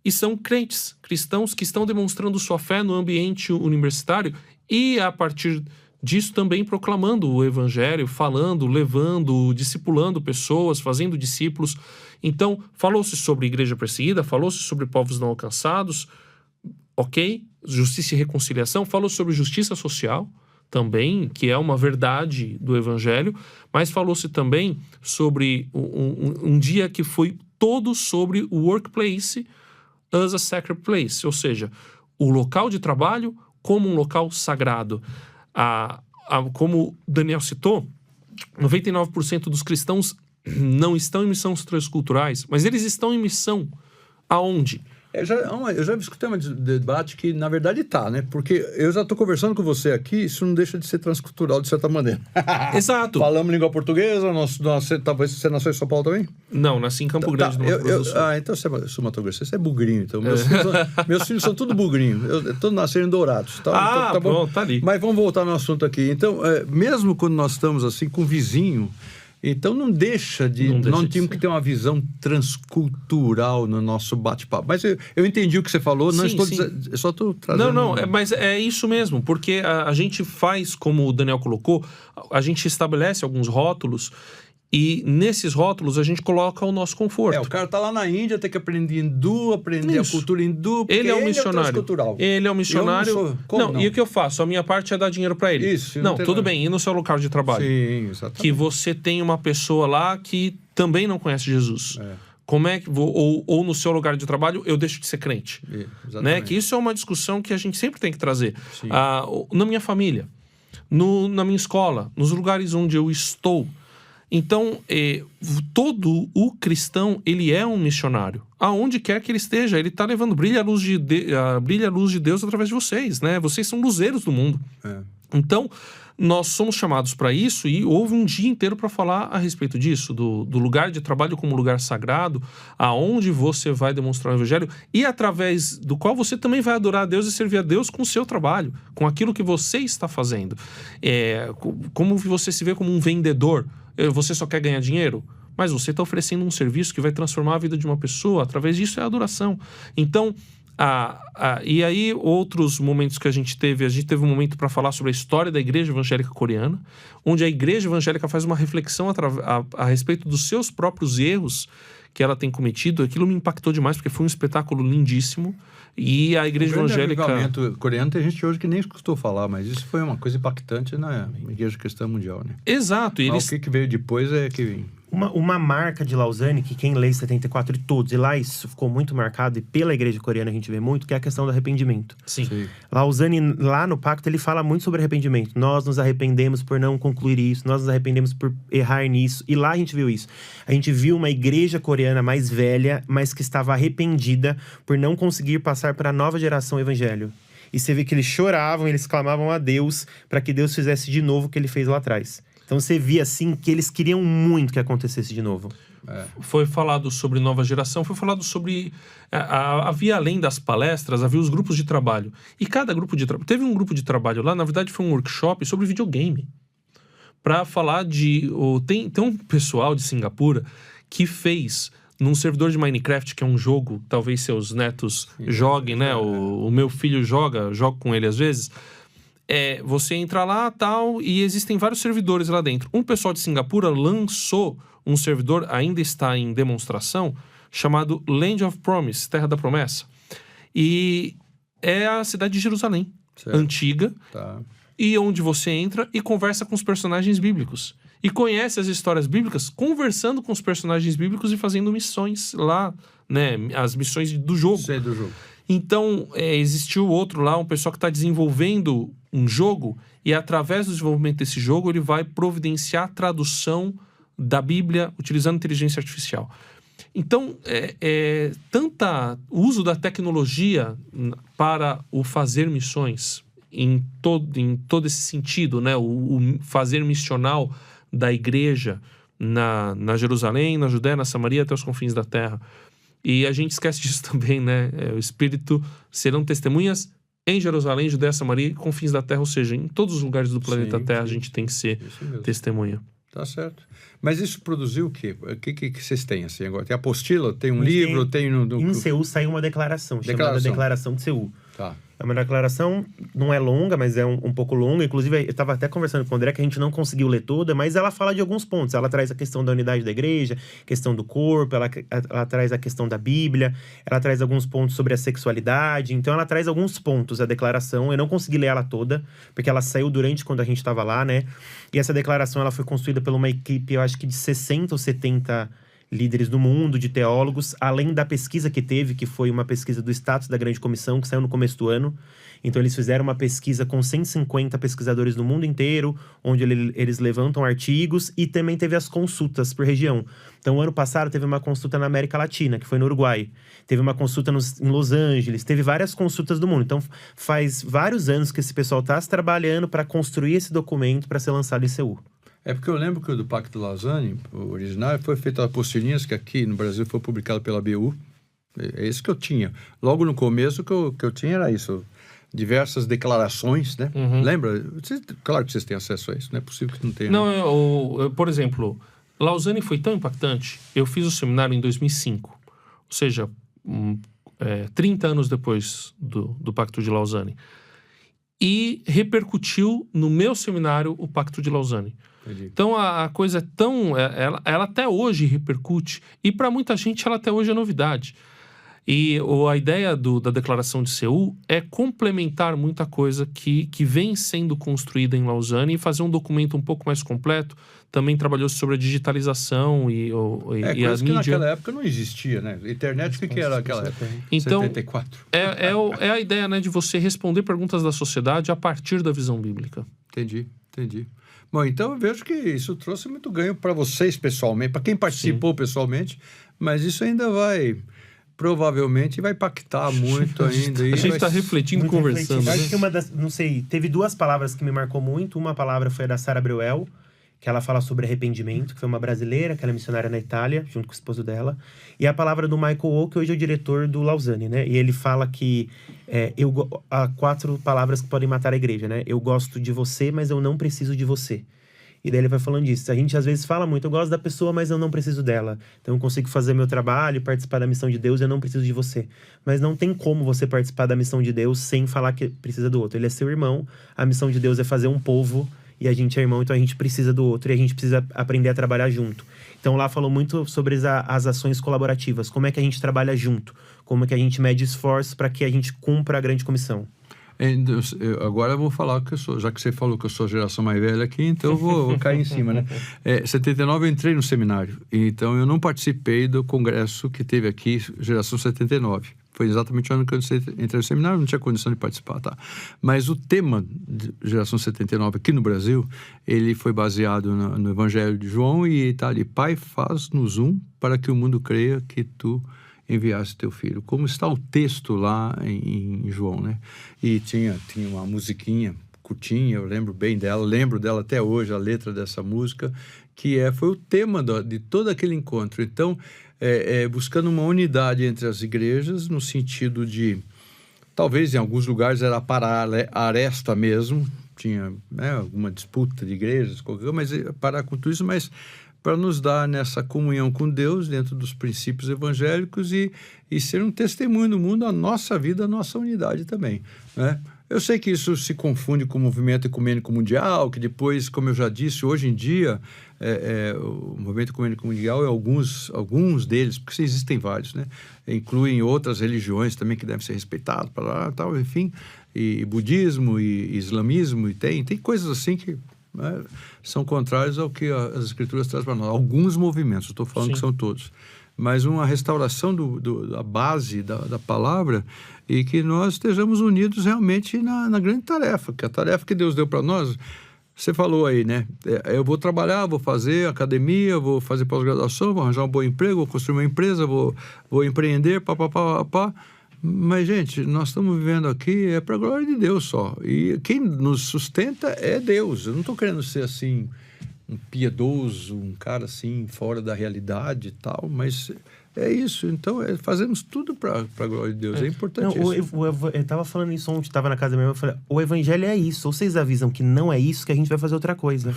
e são crentes, cristãos que estão demonstrando sua fé no ambiente universitário e, a partir disso, também proclamando o evangelho, falando, levando, discipulando pessoas, fazendo discípulos. Então, falou-se sobre igreja perseguida, falou-se sobre povos não alcançados, ok, justiça e reconciliação, falou sobre justiça social também, que é uma verdade do evangelho, mas falou-se também sobre um dia que foi todo sobre o workplace as a sacred place, ou seja, o local de trabalho como um local sagrado. Como Daniel citou, 99% dos cristãos não estão em missões transculturais, mas eles estão em missão aonde? Eu já escutei um debate que, na verdade, tá, né? Porque eu já estou conversando com você aqui, isso não deixa de ser transcultural, de certa maneira. Exato. Falamos língua portuguesa, talvez você nasceu em São Paulo também? Não, nasci em Campo Grande, no Mato Grosso do Sul. Então você é sul-mato-grossense, você é bugrinho, então. Meus filhos são tudo bugrinho, todos nasceram em Dourados. Tá bom, tá ali. Mas vamos voltar no assunto aqui. Então, mesmo quando nós estamos assim com um vizinho, Então não deixa de... Não tínhamos que ter uma visão transcultural no nosso bate-papo. Mas eu entendi o que você falou, não estou dizendo, eu só estou trazendo... Não, mas é isso mesmo, porque a gente faz, como o Daniel colocou, a gente estabelece alguns rótulos e nesses rótulos a gente coloca o nosso conforto. O cara tá lá na Índia, tem que aprender hindu, aprender a cultura hindu, porque ele é um missionário. Ele é um missionário. Não, e o que eu faço? A minha parte é dar dinheiro para ele. Isso. Não, tudo bem, e no seu local de trabalho? Sim, exatamente. Que você tem uma pessoa lá que também não conhece Jesus. Como é que ou no seu lugar de trabalho eu deixo de ser crente, né? Que isso é uma discussão que a gente sempre tem que trazer. Na minha família, na minha escola, nos lugares onde eu estou. Então, todo o cristão, ele é um missionário. Aonde quer que ele esteja, ele está levando, brilha a luz de Deus através de vocês, né? Vocês são luzeiros do mundo. Então, nós somos chamados para isso e houve um dia inteiro para falar a respeito disso, do lugar de trabalho como lugar sagrado, aonde você vai demonstrar o evangelho e através do qual você também vai adorar a Deus e servir a Deus com o seu trabalho, com aquilo que você está fazendo. Como você se vê como um vendedor, você só quer ganhar dinheiro? Mas você está oferecendo um serviço que vai transformar a vida de uma pessoa, através disso é a adoração. Então, e aí outros momentos que a gente teve um momento para falar sobre a história da Igreja Evangélica Coreana, onde a Igreja Evangélica faz uma reflexão a respeito dos seus próprios erros que ela tem cometido. Aquilo me impactou demais, porque foi um espetáculo lindíssimo. E a Igreja Evangélica... O coreano tem gente hoje que nem escutou falar, mas isso foi uma coisa impactante na Igreja Cristã Mundial, né? Exato. Mas o que veio depois é que... Uma marca de Lausanne, que quem lê 74 e todos, e lá isso ficou muito marcado, e pela igreja coreana a gente vê muito, que é a questão do arrependimento. Sim. Lausanne, lá no pacto, ele fala muito sobre arrependimento. Nós nos arrependemos por não concluir isso, nós nos arrependemos por errar nisso, e lá a gente viu isso. A gente viu uma igreja coreana mais velha, mas que estava arrependida por não conseguir passar para a nova geração o evangelho. E você vê que eles choravam, eles clamavam a Deus para que Deus fizesse de novo o que ele fez lá atrás. Então você via assim que eles queriam muito que acontecesse de novo. Foi falado sobre nova geração, foi falado sobre... havia, além das palestras, havia os grupos de trabalho. E cada grupo de trabalho... Teve um grupo de trabalho lá, na verdade foi um workshop sobre videogame. Para falar de... Tem um pessoal de Singapura que fez... num servidor de Minecraft, que é um jogo, talvez seus netos joguem, né? O meu filho jogo com ele às vezes... você entra lá tal, e existem vários servidores lá dentro. Um pessoal de Singapura lançou um servidor, ainda está em demonstração, chamado Land of Promise, Terra da Promessa. E é a cidade de Jerusalém, antiga, e onde você entra e conversa com os personagens bíblicos. E conhece as histórias bíblicas, conversando com os personagens bíblicos e fazendo missões lá, né? As missões do jogo. Do jogo. Então, existiu outro lá, um pessoal que está desenvolvendo um jogo, e através do desenvolvimento desse jogo ele vai providenciar a tradução da Bíblia utilizando inteligência artificial. Então, o uso da tecnologia para o fazer missões, em todo esse sentido, né? O fazer missional da igreja na Jerusalém, na Judéia, na Samaria, até os confins da terra. E a gente esquece disso também, né? O Espírito serão testemunhas em Jerusalém, Judéia, Samaria e confins da terra, ou seja, em todos os lugares do planeta Terra a gente tem que ser testemunha. Tá certo. Mas isso produziu o quê? O que vocês têm assim agora? Tem apostila? Tem um livro? Tem Em Seul saiu uma declaração chamada Declaração de Seul. Tá. É uma declaração, não é longa, mas é um pouco longa. Inclusive, eu estava até conversando com o André que a gente não conseguiu ler toda, mas ela fala de alguns pontos. Ela traz a questão da unidade da igreja, questão do corpo, ela traz a questão da Bíblia, ela traz alguns pontos sobre a sexualidade. Então, ela traz alguns pontos, a declaração. Eu não consegui ler ela toda, porque ela saiu durante quando a gente estava lá, né? E essa declaração, ela foi construída por uma equipe, eu acho que de 60 ou 70 líderes do mundo, de teólogos, além da pesquisa que teve, que foi uma pesquisa do status da Grande Comissão, que saiu no começo do ano. Então, eles fizeram uma pesquisa com 150 pesquisadores do mundo inteiro, onde eles levantam artigos, e também teve as consultas por região. Então, ano passado, teve uma consulta na América Latina, que foi no Uruguai. Teve uma consulta em Los Angeles, teve várias consultas do mundo. Então, faz vários anos que esse pessoal está trabalhando para construir esse documento para ser lançado em Seul. É porque eu lembro que o do Pacto de Lausanne, o original, foi feito a apostilinhas, que aqui no Brasil foi publicado pela BU. É isso que eu tinha. Logo no começo, o que eu tinha era isso. Diversas declarações, né? Lembra? Claro que vocês têm acesso a isso. Não é possível que não tenha. Não, por exemplo, Lausanne foi tão impactante. Eu fiz o seminário em 2005, ou seja, 30 anos depois do Pacto de Lausanne. E repercutiu no meu seminário o Pacto de Lausanne. Entendi. Então a coisa é tão... Ela até hoje repercute, e para muita gente ela até hoje é novidade. E a ideia da Declaração de Seul é complementar muita coisa que vem sendo construída em Lausanne e fazer um documento um pouco mais completo. Também trabalhou sobre a digitalização e a coisa que mídia. naquela época não existia, né? Internet, o que era naquela época? Então, 74. É a ideia, né, de você responder perguntas da sociedade a partir da visão bíblica. Entendi. Bom, então eu vejo que isso trouxe muito ganho para vocês pessoalmente, para quem participou pessoalmente, mas isso ainda provavelmente vai impactar muito ainda. A gente está refletindo, conversando. Acho que não sei, teve 2 palavras que me marcou muito. Uma palavra foi a da Sarah Breuel, que ela fala sobre arrependimento, que foi uma brasileira, que ela é missionária na Itália, junto com o esposo dela. E a palavra do Michael O, que hoje é o diretor do Lausanne, né? E ele fala que há 4 palavras que podem matar a igreja, né? Eu gosto de você, mas eu não preciso de você. E daí ele vai falando disso. A gente às vezes fala muito, eu gosto da pessoa, mas eu não preciso dela. Então eu consigo fazer meu trabalho, participar da missão de Deus, eu não preciso de você. Mas não tem como você participar da missão de Deus sem falar que precisa do outro. Ele é seu irmão, a missão de Deus é fazer um povo, e a gente é irmão, então a gente precisa do outro, e a gente precisa aprender a trabalhar junto. Então lá falou muito sobre as ações colaborativas, como é que a gente trabalha junto, como é que a gente mede esforços para que a gente cumpra a grande comissão. Agora eu vou falar que eu sou, já que você falou que eu sou a geração mais velha aqui, então eu vou cair em cima, né? 79 eu entrei no seminário, então eu não participei do congresso que teve aqui, geração 79. Foi exatamente o ano que eu entrei no seminário, não tinha condição de participar, tá? Mas o tema de geração 79 aqui no Brasil, ele foi baseado no Evangelho de João e tá ali: Pai, faz-nos um para que o mundo creia que tu enviasse teu filho. Como está o texto lá em João, né? E tinha uma musiquinha curtinha, eu lembro bem dela, lembro dela até hoje, a letra dessa música, que foi o tema de todo aquele encontro. Então, buscando uma unidade entre as igrejas, no sentido de, talvez em alguns lugares era para a aresta mesmo, tinha alguma disputa de igrejas, mas parar com tudo isso, mas para nos dar nessa comunhão com Deus, dentro dos princípios evangélicos e ser um testemunho no mundo, a nossa vida, a nossa unidade também, né? Eu sei que isso se confunde com o movimento ecumênico mundial, que depois, como eu já disse, hoje em dia, o movimento ecumênico mundial é alguns deles, porque existem vários, né? Incluem outras religiões também que devem ser respeitadas, tal, enfim, e budismo e islamismo, e tem coisas assim que são contrários ao que as escrituras trazem para nós. Alguns movimentos, estou falando Sim. que são todos. Mas uma restauração da base da palavra e que nós estejamos unidos realmente na grande tarefa, que a tarefa que Deus deu para nós. Você falou aí, né? Eu vou trabalhar, vou fazer academia, vou fazer pós-graduação, vou arranjar um bom emprego, vou construir uma empresa, vou empreender, pá. Mas, gente, nós estamos vivendo aqui para a glória de Deus só. E quem nos sustenta é Deus. Eu não estou querendo ser assim, um piedoso, um cara assim, fora da realidade e tal, mas é isso. Então, fazemos tudo para a glória de Deus. É importante isso. Eu estava falando isso ontem, estava na casa da minha irmã, eu falei, o evangelho é isso. Ou vocês avisam que não é isso, que a gente vai fazer outra coisa.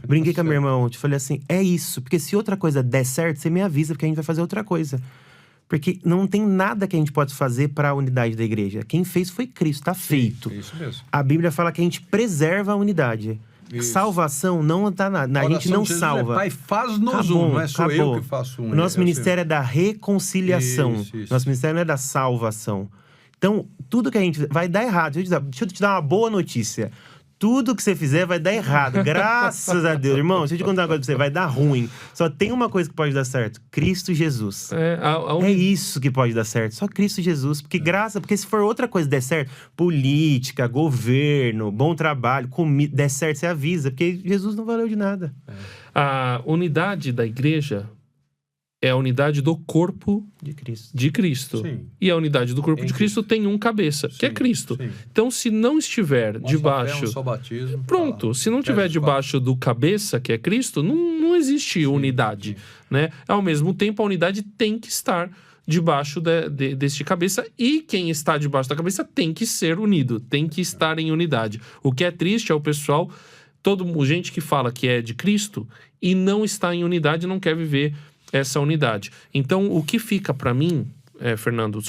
Brinquei com a minha irmã ontem, falei assim, é isso. Porque se outra coisa der certo, você me avisa, porque a gente vai fazer outra coisa. Porque não tem nada que a gente pode fazer para a unidade da igreja. Quem fez foi Cristo, está feito. Isso mesmo. A Bíblia fala que a gente preserva a unidade. Isso. Salvação não está a gente não salva. Pai, faz-nos um, não é só eu que faço um. O nosso ministério é da reconciliação. Isso. Nosso ministério não é da salvação. Então, tudo que a gente... Vai dar errado. Deixa eu te dar uma boa notícia. Tudo que você fizer vai dar errado. Graças a Deus. Irmão, deixa eu te contar uma coisa pra você. Vai dar ruim. Só tem uma coisa que pode dar certo. Cristo Jesus. É isso que pode dar certo. Só Cristo Jesus. Porque porque se for outra coisa der certo, política, governo, bom trabalho, comida, der certo, você avisa. Porque Jesus não valeu de nada. A unidade da igreja é a unidade do corpo de Cristo. Sim. E a unidade do corpo de Cristo tem um cabeça, que é Cristo. Sim. Então, se não estiver debaixo... Fé, um só batismo, pronto, se não estiver debaixo do cabeça, que é Cristo, não existe unidade. Né? Ao mesmo tempo, a unidade tem que estar debaixo deste cabeça, e quem está debaixo da cabeça tem que ser unido, tem que estar em unidade. O que é triste é o pessoal gente que fala que é de Cristo e não está em unidade, não quer viver essa unidade. Então, o que fica para mim, Fernando,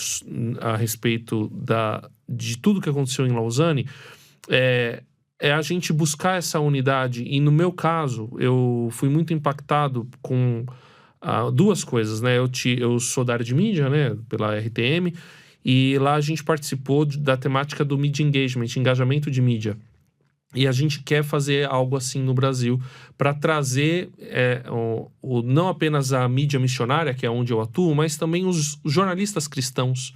a respeito de tudo que aconteceu em Lausanne, é a gente buscar essa unidade. E no meu caso, eu fui muito impactado com duas coisas, né? Eu sou da área de mídia, né? Pela RTM, e lá a gente participou da temática do Media Engagement, engajamento de mídia. E a gente quer fazer algo assim no Brasil para trazer não apenas a mídia missionária, que é onde eu atuo, mas também os jornalistas cristãos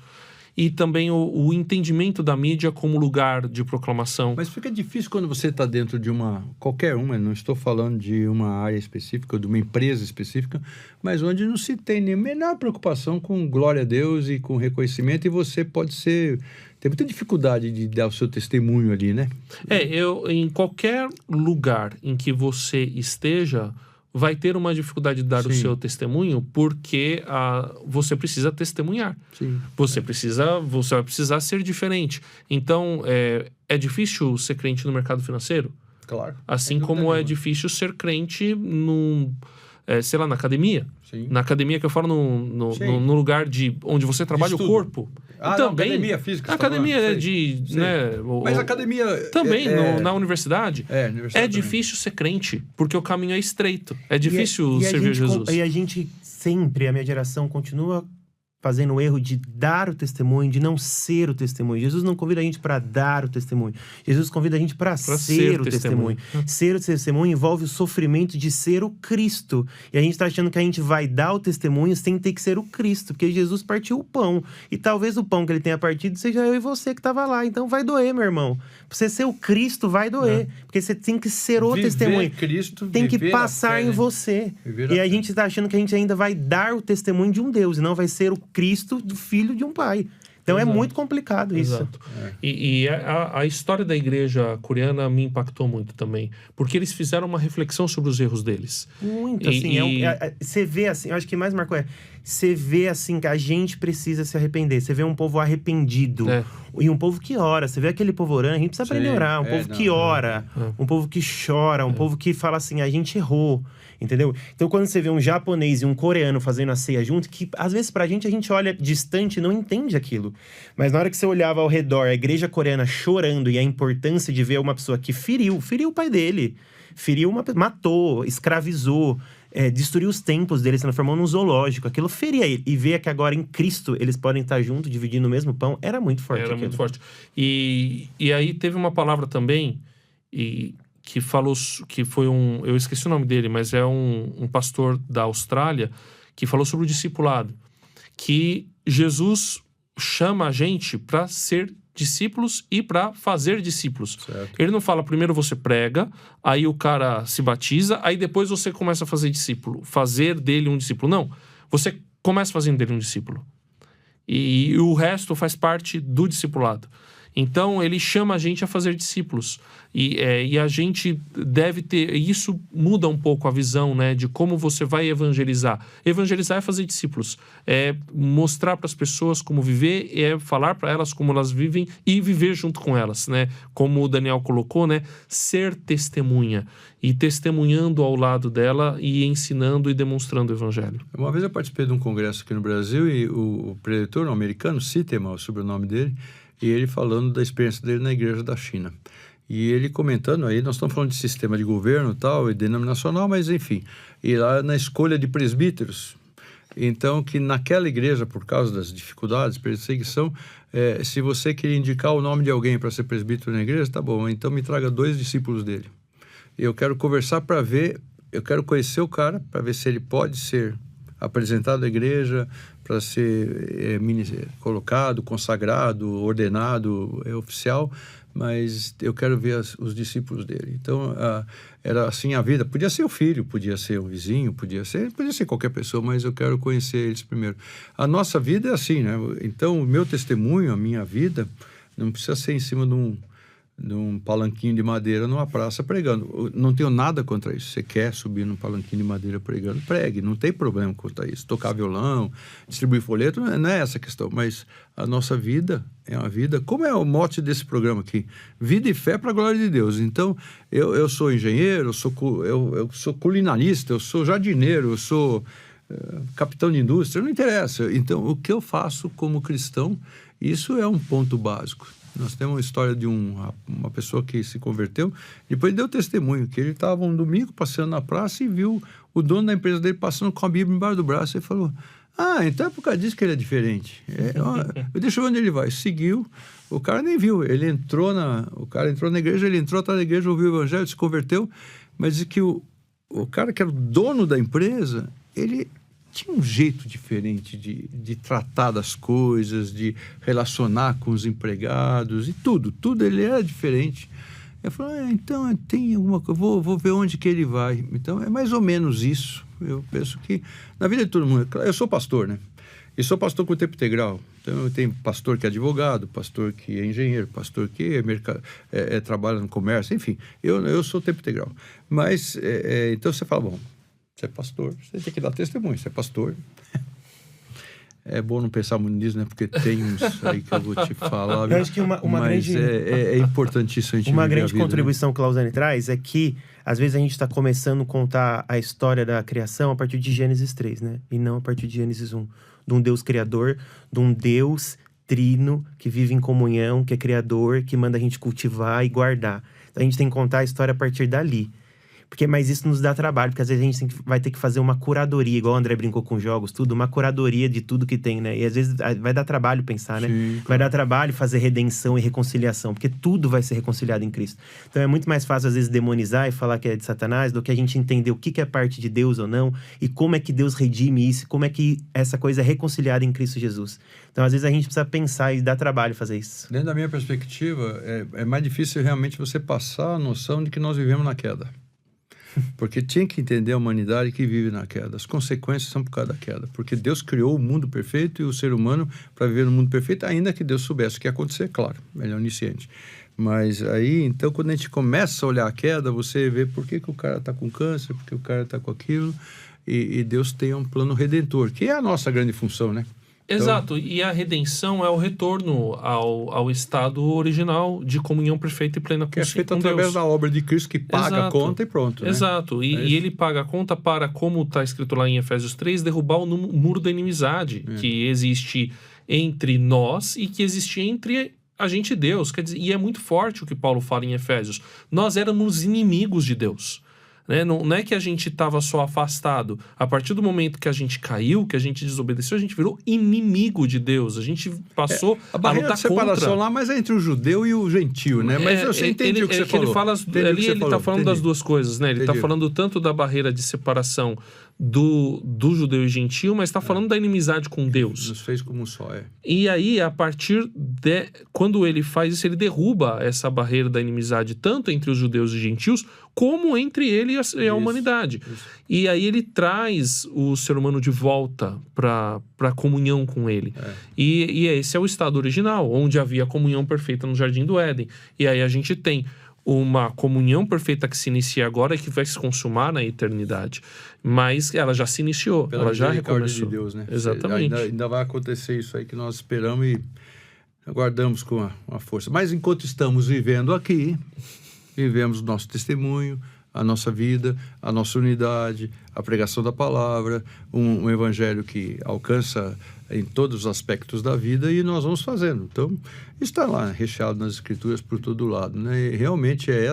e também o entendimento da mídia como lugar de proclamação. Mas fica difícil quando você está dentro de qualquer uma, não estou falando de uma área específica ou de uma empresa específica, mas onde não se tem nem a menor preocupação com glória a Deus e com reconhecimento, e você tem muita dificuldade de dar o seu testemunho ali, né? Em qualquer lugar em que você esteja, vai ter uma dificuldade de dar o seu testemunho, porque você precisa testemunhar. Sim. Você vai precisar ser diferente. Então, é difícil ser crente no mercado financeiro? Claro. Assim como é difícil ser crente sei lá, na academia. Sim. Na academia que eu falo no lugar onde você trabalha o corpo. Também, academia física. A academia né? Mas a academia... Também, na universidade. Universidade difícil ser crente, porque o caminho é estreito. É difícil servir Jesus. E a gente sempre, a minha geração, continua fazendo o erro de dar o testemunho, de não ser o testemunho. Jesus não convida a gente para dar o testemunho. Jesus convida a gente para ser o testemunho. Ser o testemunho envolve o sofrimento de ser o Cristo. E a gente está achando que a gente vai dar o testemunho sem ter que ser o Cristo, porque Jesus partiu o pão. E talvez o pão que ele tenha partido seja eu e você que estava lá. Então vai doer, meu irmão. Pra você ser o Cristo, vai doer. Porque você tem que ser o testemunho. Cristo, tem que passar em você. E a gente está achando que a gente ainda vai dar o testemunho de um Deus, e não vai ser o Cristo, do filho de um pai. Então é muito complicado isso. Exato. E a história da igreja coreana me impactou muito também, porque eles fizeram uma reflexão sobre os erros deles. Muito, assim, você vê assim, eu acho que mais marcou você vê assim que a gente precisa se arrepender. Você vê um povo arrependido e um povo que ora. Você vê aquele povo orando, a gente precisa aprender a orar. Um povo que ora, um povo que chora, um povo que fala assim, a gente errou. Entendeu? Então, quando você vê um japonês e um coreano fazendo a ceia junto, que às vezes pra gente, a gente olha distante e não entende aquilo. Mas na hora que você olhava ao redor, a igreja coreana chorando e a importância de ver uma pessoa que feriu o pai dele, matou, escravizou, destruiu os templos dele, se transformou num zoológico. Aquilo feria ele. E ver que agora em Cristo eles podem estar juntos, dividindo o mesmo pão, era muito forte. Era muito forte. E aí teve uma palavra também, que falou, que foi eu esqueci o nome dele, mas é um pastor da Austrália, que falou sobre o discipulado, que Jesus chama a gente para ser discípulos e para fazer discípulos. Certo. Ele não fala, primeiro você prega, aí o cara se batiza, aí depois você começa a fazer discípulo, fazer dele um discípulo. Não, você começa fazendo dele um discípulo. E o resto faz parte do discipulado. Então, ele chama a gente a fazer discípulos. E a gente deve ter... Isso muda um pouco a visão, né? De como você vai evangelizar. Evangelizar é fazer discípulos. É mostrar para as pessoas como viver. É falar para elas como elas vivem e viver junto com elas, né? Como o Daniel colocou, né? Ser testemunha. E testemunhando ao lado dela e ensinando e demonstrando o evangelho. Uma vez eu participei de um congresso aqui no Brasil e o preletor americano, Sitema, o sobrenome dele, e ele falando da experiência dele na igreja da China. E ele comentando aí, nós estamos falando de sistema de governo e tal, e denominacional, mas enfim, e lá na escolha de presbíteros, então que naquela igreja, por causa das dificuldades, perseguição, se você queria indicar o nome de alguém para ser presbítero na igreja, tá bom, então me traga 2 discípulos dele. Eu quero conversar para ver, eu quero conhecer o cara, para ver se ele pode ser apresentado à igreja, para ser colocado, consagrado, ordenado, oficial, mas eu quero ver os discípulos dele. Então, era assim a vida. Podia ser o filho, podia ser um vizinho, podia ser qualquer pessoa, mas eu quero conhecer eles primeiro. A nossa vida é assim, né? Então, o meu testemunho, a minha vida, não precisa ser em cima num palanquinho de madeira numa praça pregando. Não tenho nada contra isso. Você quer subir num palanquinho de madeira pregando, pregue. Não tem problema quanto a isso. Tocar violão, distribuir folheto, não é essa a questão. Mas a nossa vida é uma vida... Como é o mote desse programa aqui? Vida e fé para a glória de Deus. Então, eu sou engenheiro, eu sou culinarista, eu sou jardineiro, eu sou capitão de indústria, não interessa. Então, o que eu faço como cristão, isso é um ponto básico. Nós temos uma história de uma pessoa que se converteu, depois deu testemunho, que ele estava um domingo passeando na praça e viu o dono da empresa dele passando com a Bíblia embaixo do braço e falou, então é por causa disso que ele é diferente. Deixa eu ver onde ele vai. Seguiu, o cara nem viu, o cara entrou na igreja, ele entrou atrás da igreja, ouviu o evangelho, se converteu, mas diz que o cara que era o dono da empresa, ele tinha um jeito diferente de tratar das coisas, de relacionar com os empregados e tudo ele era diferente. Eu falei, então tem alguma coisa, vou ver onde que ele vai. Então é mais ou menos isso. Eu penso que na vida de todo mundo, eu sou pastor, né? E sou pastor com tempo integral. Então eu tenho pastor que é advogado, pastor que é engenheiro, pastor que trabalha no comércio, enfim, eu sou tempo integral. Mas, então você fala, bom, você é pastor, você tem que dar testemunho, você é pastor. É bom não pensar muito nisso, né? Porque tem uns aí que eu vou te falar. Eu acho que uma grande... é importantíssimo a gente Uma grande vida, contribuição que o Lausanne traz é que, às vezes, a gente está começando a contar a história da criação a partir de Gênesis 3, né? E não a partir de Gênesis 1. De um Deus criador, de um Deus trino, que vive em comunhão, que é criador, que manda a gente cultivar e guardar. Então, a gente tem que contar a história a partir dali. Mas isso nos dá trabalho, porque às vezes a gente vai ter que fazer uma curadoria, igual o André brincou com jogos, tudo, uma curadoria de tudo que tem, né? E às vezes vai dar trabalho pensar, né? Sim, vai dar trabalho fazer redenção e reconciliação, porque tudo vai ser reconciliado em Cristo. Então é muito mais fácil, às vezes, demonizar e falar que é de Satanás, do que a gente entender o que é parte de Deus ou não, e como é que Deus redime isso, como é que essa coisa é reconciliada em Cristo Jesus. Então, às vezes, a gente precisa pensar e dar trabalho fazer isso. Dentro da minha perspectiva, é mais difícil realmente você passar a noção de que nós vivemos na queda. Porque tinha que entender a humanidade que vive na queda. As consequências são por causa da queda. Porque Deus criou o mundo perfeito e o ser humano para viver no mundo perfeito, ainda que Deus soubesse o que ia acontecer, claro, ele é onisciente. Mas aí, então, quando a gente começa a olhar a queda, você vê por que o cara está com câncer, por que o cara está com aquilo, e Deus tem um plano redentor, que é a nossa grande função, né? Exato, e a redenção é o retorno ao estado original de comunhão perfeita e plena com Deus. Que é feito através da obra de Cristo, que paga a conta e pronto. Exato, né? E ele paga a conta para, como está escrito lá em Efésios 3, derrubar o muro da inimizade que existe entre nós e que existe entre a gente e Deus. Quer dizer, e é muito forte o que Paulo fala em Efésios. Nós éramos inimigos de Deus. Né? Não é que a gente estava só afastado. A partir do momento que a gente caiu, que a gente desobedeceu, a gente virou inimigo de Deus. A gente passou a barreira lutar de separação contra. Lá, mas é entre o judeu e o gentio, né? Mas você entende o que você falou. Ele está falando das duas coisas, né? Ele está falando tanto da barreira de separação do judeu e gentil, mas está falando da inimizade com Deus. Nos fez como só, E aí, a partir de... Quando ele faz isso, ele derruba essa barreira da inimizade, tanto entre os judeus e gentios, como entre ele e a humanidade. Isso. E aí ele traz o ser humano de volta para a comunhão com ele. E esse é o estado original, onde havia comunhão perfeita no Jardim do Éden. E aí a gente tem uma comunhão perfeita que se inicia agora e que vai se consumar na eternidade. Mas ela já se iniciou, ela já recomeçou. De Deus, né? Exatamente. Ainda vai acontecer isso aí que nós esperamos e aguardamos com uma força. Mas enquanto estamos vivendo aqui, vivemos o nosso testemunho, a nossa vida, a nossa unidade, a pregação da palavra, um evangelho que alcança em todos os aspectos da vida e nós vamos fazendo. Então, está lá, recheado nas escrituras por todo lado, né? E realmente é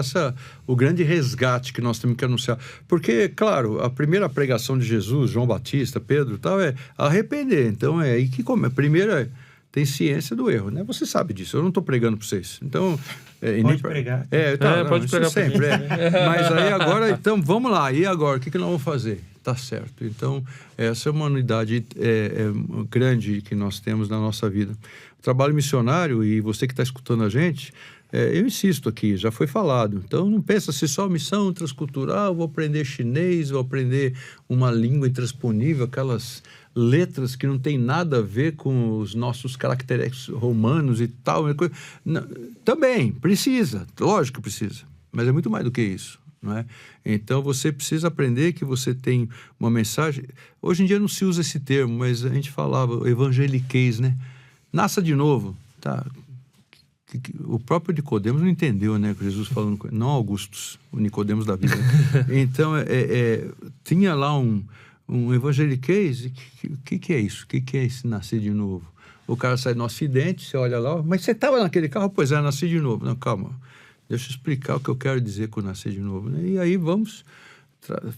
o grande resgate que nós temos que anunciar. Porque, claro, a primeira pregação de Jesus, João Batista, Pedro, tal, é arrepender. Então, é aí que começa. Primeiro tem ciência do erro, né? Você sabe disso, eu não estou pregando para vocês. Então... pode pregar. Pode pregar sempre. Mas aí agora, então, vamos lá. E agora, o que nós vamos fazer? Tá certo. Então, essa é uma unidade grande que nós temos na nossa vida. O trabalho missionário, e você que está escutando a gente, eu insisto aqui, já foi falado. Então, não pensa se só missão transcultural, vou aprender chinês, vou aprender uma língua intransponível, aquelas letras que não tem nada a ver com os nossos caracteres romanos e tal. Não, também precisa, lógico que precisa, mas é muito mais do que isso. Não é? Então você precisa aprender que você tem uma mensagem. Hoje em dia não se usa esse termo, mas a gente falava evangeliquez, né? Nasça de novo, tá? O próprio Nicodemos não entendeu, né? Que Jesus falando, não Augustus, o Nicodemos da vida. Então tinha lá um evangeliquez. O que é isso? O que é esse nascer de novo? O cara sai no acidente, você olha lá, mas você estava naquele carro? Pois é, nasci de novo. Não, calma. Deixa eu explicar o que eu quero dizer com nascer de novo. Né? E aí vamos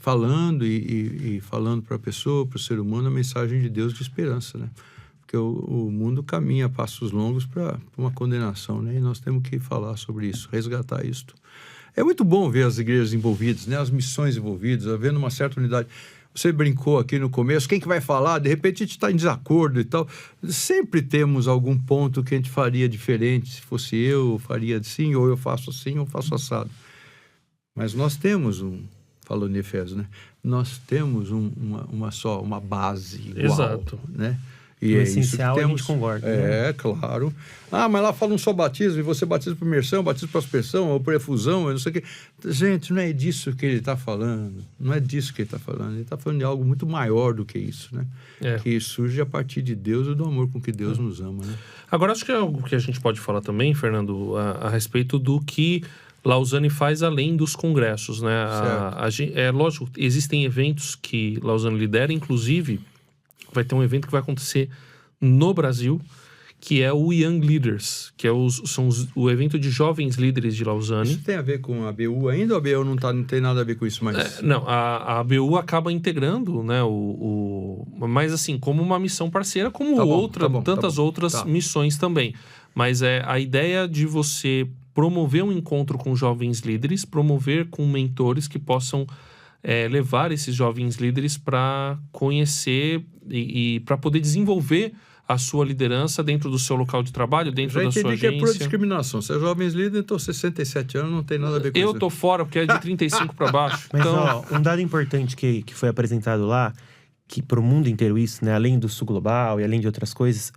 falando e falando para a pessoa, para o ser humano, a mensagem de Deus de esperança. Né? Porque o mundo caminha a passos longos para uma condenação. Né? E nós temos que falar sobre isso, resgatar isso. É muito bom ver as igrejas envolvidas, né? As missões envolvidas, havendo uma certa unidade. Você brincou aqui no começo, quem que vai falar? De repente a gente está em desacordo e tal. Sempre temos algum ponto que a gente faria diferente. Se fosse eu faria assim, ou eu faço assim, ou faço assado. Mas nós temos falando em Efésios, né? Nós temos uma base igual. Exato. Né? E é essencial, a gente concorda. Né? Claro. Mas lá falam só batismo, e você batiza por imersão, batiza por aspersão, ou por efusão, eu não sei o quê. Gente, não é disso que ele está falando. Não é disso que ele está falando. Ele está falando de algo muito maior do que isso, né? Que surge a partir de Deus e do amor com que Deus nos ama, né? Agora, acho que é algo que a gente pode falar também, Fernando, a respeito do que Lausanne faz além dos congressos, né? Lógico, existem eventos que Lausanne lidera, inclusive vai ter um evento que vai acontecer no Brasil, que é o Young Leaders, que é o evento de jovens líderes de Lausanne. Isso tem a ver com a BU ainda, ou a BU não tem nada a ver com isso mais? Não, a BU acaba integrando, né, mas assim, como uma missão parceira, como tantas outras missões também. Mas a ideia de você promover um encontro com jovens líderes, promover com mentores que possam levar esses jovens líderes para conhecer e para poder desenvolver a sua liderança dentro do seu local de trabalho, dentro da sua agência. Já entendi que é pura discriminação. Se é jovens líderes, então 67 anos não tem nada a ver com isso. Eu tô fora, porque é de 35 para baixo. Mas, um dado importante que foi apresentado lá, que para o mundo inteiro isso, né, além do Sul Global e além de outras coisas,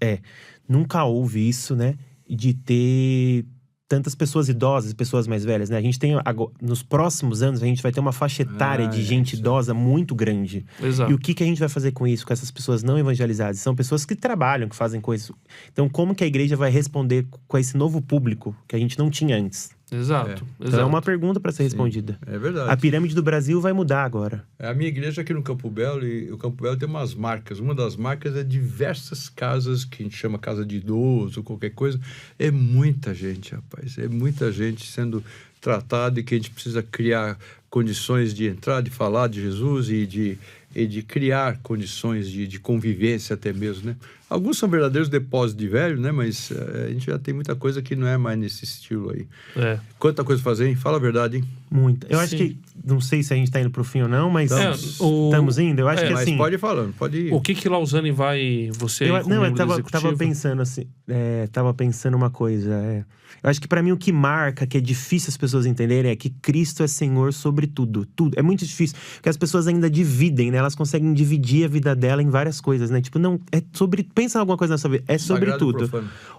nunca houve isso, né, de ter tantas pessoas idosas e pessoas mais velhas, né? A gente tem, nos próximos anos, a gente vai ter uma faixa etária de gente idosa muito grande. Exato. E o que a gente vai fazer com isso, com essas pessoas não evangelizadas? São pessoas que trabalham, que fazem coisas. Então, como que a igreja vai responder com esse novo público que a gente não tinha antes? Exato. Então é uma pergunta para ser respondida. É verdade. A pirâmide do Brasil vai mudar agora. A minha igreja aqui no Campo Belo, e o Campo Belo tem umas marcas. Uma das marcas é diversas casas, que a gente chama casa de idoso, qualquer coisa. É muita gente, rapaz. É muita gente sendo tratada e que a gente precisa criar condições de entrar, de falar de Jesus e de criar condições de convivência até mesmo, né? Alguns são verdadeiros depósitos de velho, né? Mas a gente já tem muita coisa que não é mais nesse estilo aí. Quanta coisa fazer, hein? Fala a verdade, hein? Muita. Eu acho que, não sei se a gente tá indo pro fim ou não, mas estamos indo. Eu acho que assim... Mas pode ir falando, pode ir. O que Lausanne vai... eu tava pensando assim... Tava pensando uma coisa. Eu acho que para mim o que marca, que é difícil as pessoas entenderem, é que Cristo é Senhor sobre tudo. Tudo. É muito difícil, porque as pessoas ainda dividem, né? Elas conseguem dividir a vida dela em várias coisas, né? Tipo, não, é sobre... Pensa em alguma coisa na sua vida. É sobre tudo.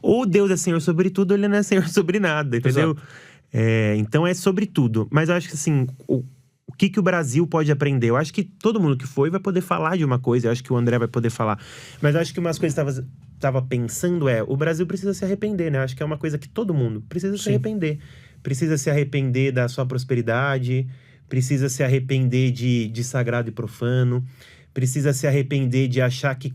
Ou Deus é Senhor sobre tudo, ou Ele não é Senhor sobre nada, entendeu? Então é sobre tudo. Mas eu acho que assim... O que o Brasil pode aprender? Eu acho que todo mundo que foi vai poder falar de uma coisa. Eu acho que o André vai poder falar. Mas eu acho que umas coisas que estava pensando o Brasil precisa se arrepender, né? Eu acho que é uma coisa que todo mundo precisa se arrepender. Precisa se arrepender da sua prosperidade. Precisa se arrepender de sagrado e profano. Precisa se arrepender de achar que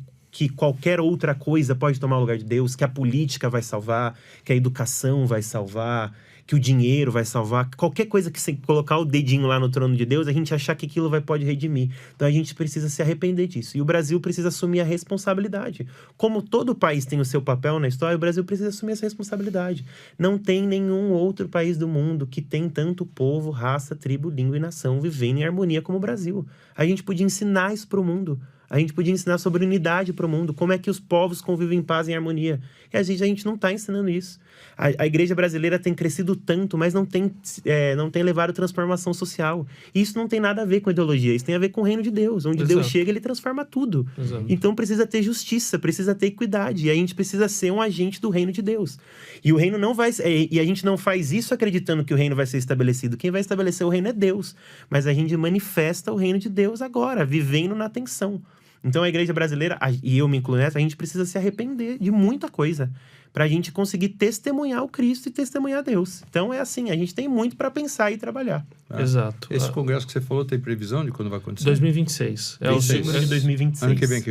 qualquer outra coisa pode tomar o lugar de Deus. Que a política vai salvar. Que a educação vai salvar. Que o dinheiro vai salvar, qualquer coisa que você colocar o dedinho lá no trono de Deus, a gente achar que aquilo pode redimir. Então a gente precisa se arrepender disso. E o Brasil precisa assumir a responsabilidade. Como todo país tem o seu papel na história, o Brasil precisa assumir essa responsabilidade. Não tem nenhum outro país do mundo que tem tanto povo, raça, tribo, língua e nação vivendo em harmonia como o Brasil. A gente podia ensinar isso para o mundo. A gente podia ensinar sobre unidade para o mundo, como é que os povos convivem em paz e em harmonia. E a gente não está ensinando isso. A igreja brasileira tem crescido tanto, mas não tem levado transformação social. E isso não tem nada a ver com ideologia, isso tem a ver com o reino de Deus. Onde Deus chega, ele transforma tudo. Então precisa ter justiça, precisa ter equidade. E a gente precisa ser um agente do reino de Deus. E o reino não vai... E a gente não faz isso acreditando que o reino vai ser estabelecido. Quem vai estabelecer o reino é Deus. Mas a gente manifesta o reino de Deus agora, vivendo na tensão. Então a igreja brasileira, e eu me incluo nessa, a gente precisa se arrepender de muita coisa para a gente conseguir testemunhar o Cristo e testemunhar Deus. Então é assim, a gente tem muito para pensar e trabalhar. Exato. Esse congresso que você falou tem previsão de quando vai acontecer? 2026. É o segundo de 2026. Ano que vem,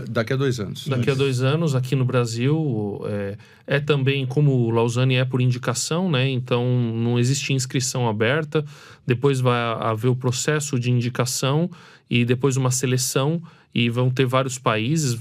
daqui a 2 anos. Daqui a 2 anos, aqui no Brasil, é também, como o Lausanne é por indicação, né? Então não existe inscrição aberta. Depois vai haver o processo de indicação e depois uma seleção, e vão ter vários países,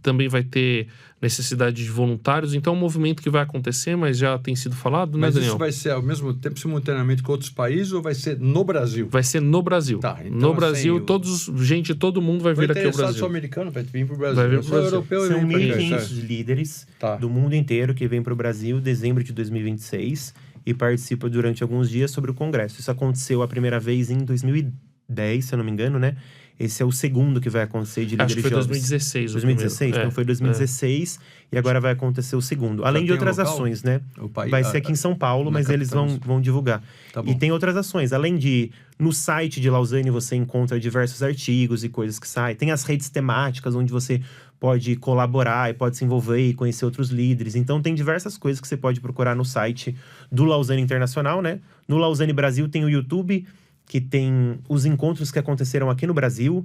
também vai ter necessidade de voluntários. Então é um movimento que vai acontecer, mas já tem sido falado, né, Daniel? Mas isso vai ser ao mesmo tempo, simultaneamente com outros países, ou vai ser no Brasil? Vai ser no Brasil. Tá, então, no Brasil, assim, todo mundo vai vir aqui ao Brasil. Sul-americano vai vir para o Brasil. Vai vir pro Brasil. Europeu São vem 1.500 líderes do mundo inteiro que vêm para o Brasil em dezembro de 2026 e participam durante alguns dias sobre o congresso. Isso aconteceu a primeira vez em 2010, se eu não me engano, né? Esse é o segundo que vai acontecer de líderes jovens. Acho que foi jovens. 2016 2016, então foi 2016 e agora vai acontecer o segundo. Além de outras ações, né? Vai ser aqui em São Paulo, mas eles vão divulgar. Tá bom. E tem outras ações. Além de, no site de Lausanne você encontra diversos artigos e coisas que saem. Tem as redes temáticas onde você pode colaborar e pode se envolver e conhecer outros líderes. Então tem diversas coisas que você pode procurar no site do Lausanne Internacional, né? No Lausanne Brasil tem o YouTube, que tem os encontros que aconteceram aqui no Brasil,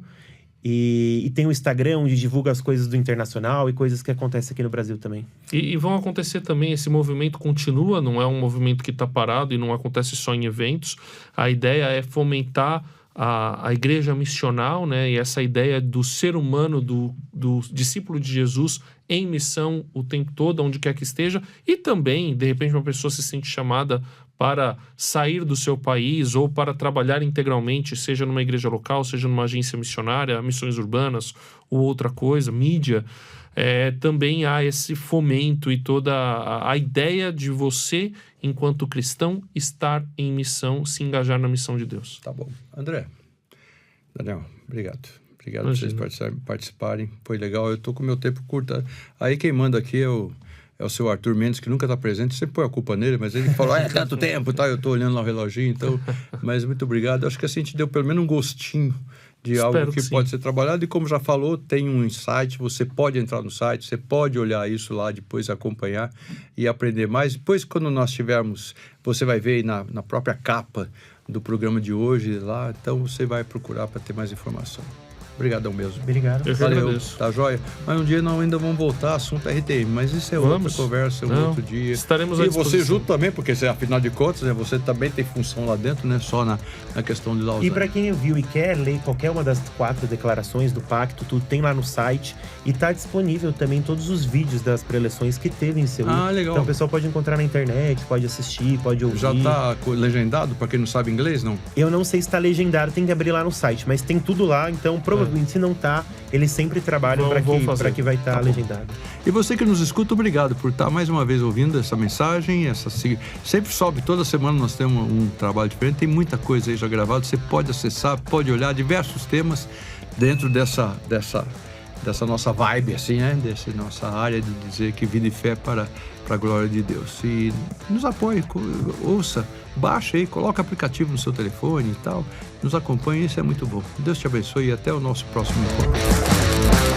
e tem o Instagram, onde divulga as coisas do Internacional e coisas que acontecem aqui no Brasil também. E vão acontecer também, esse movimento continua, não é um movimento que está parado e não acontece só em eventos. A ideia é fomentar a igreja missional, né? E essa ideia do ser humano, do discípulo de Jesus em missão o tempo todo, onde quer que esteja. E também, de repente, uma pessoa se sente chamada para sair do seu país ou para trabalhar integralmente, seja numa igreja local, seja numa agência missionária, missões urbanas ou outra coisa, mídia. Também há esse fomento e toda a ideia de você, enquanto cristão, estar em missão, se engajar na missão de Deus. Tá bom. André, Daniel, obrigado. Obrigado por vocês participarem. Foi legal. Eu tô com o meu tempo curto. Aí quem manda aqui é o seu Arthur Mendes, que nunca está presente. Você põe a culpa nele, mas ele falou, tanto tempo, tá? Eu tô olhando lá o reloginho, então... Mas muito obrigado. Acho que assim a gente deu pelo menos um gostinho de algo que pode ser trabalhado. E como já falou, tem um insight, você pode entrar no site, você pode olhar isso lá, depois acompanhar e aprender mais. Depois, quando nós tivermos, você vai ver aí na própria capa do programa de hoje lá, então você vai procurar para ter mais informação. Obrigadão mesmo. Obrigado. Valeu, tá joia? Mas um dia nós ainda vamos voltar, assunto RTM, mas isso é outra conversa, outro dia. Estaremos à disposição. E você junto também, porque afinal de contas, né, você também tem função lá dentro, né? Só na questão de Lausanne. E para quem viu e quer ler qualquer uma das 4 declarações do pacto, tudo tem lá no site e tá disponível também todos os vídeos das preleções que teve em Seul. Legal. Então o pessoal pode encontrar na internet, pode assistir, pode ouvir. Já tá legendado, para quem não sabe inglês, não? Eu não sei se tá legendado, tem que abrir lá no site, mas tem tudo lá, então provavelmente se não tá, eles sempre trabalham para que vai estar legendado. E você que nos escuta, obrigado por estar mais uma vez ouvindo essa mensagem. Sempre sobe, toda semana nós temos um trabalho diferente, tem muita coisa aí já gravada, você pode acessar, pode olhar diversos temas dentro dessa nossa vibe, assim, né? Dessa nossa área de dizer que vida e fé para a glória de Deus. E nos apoie, ouça, baixa aí, coloca aplicativo no seu telefone e tal, nos acompanhe, isso é muito bom. Deus te abençoe e até o nosso próximo encontro.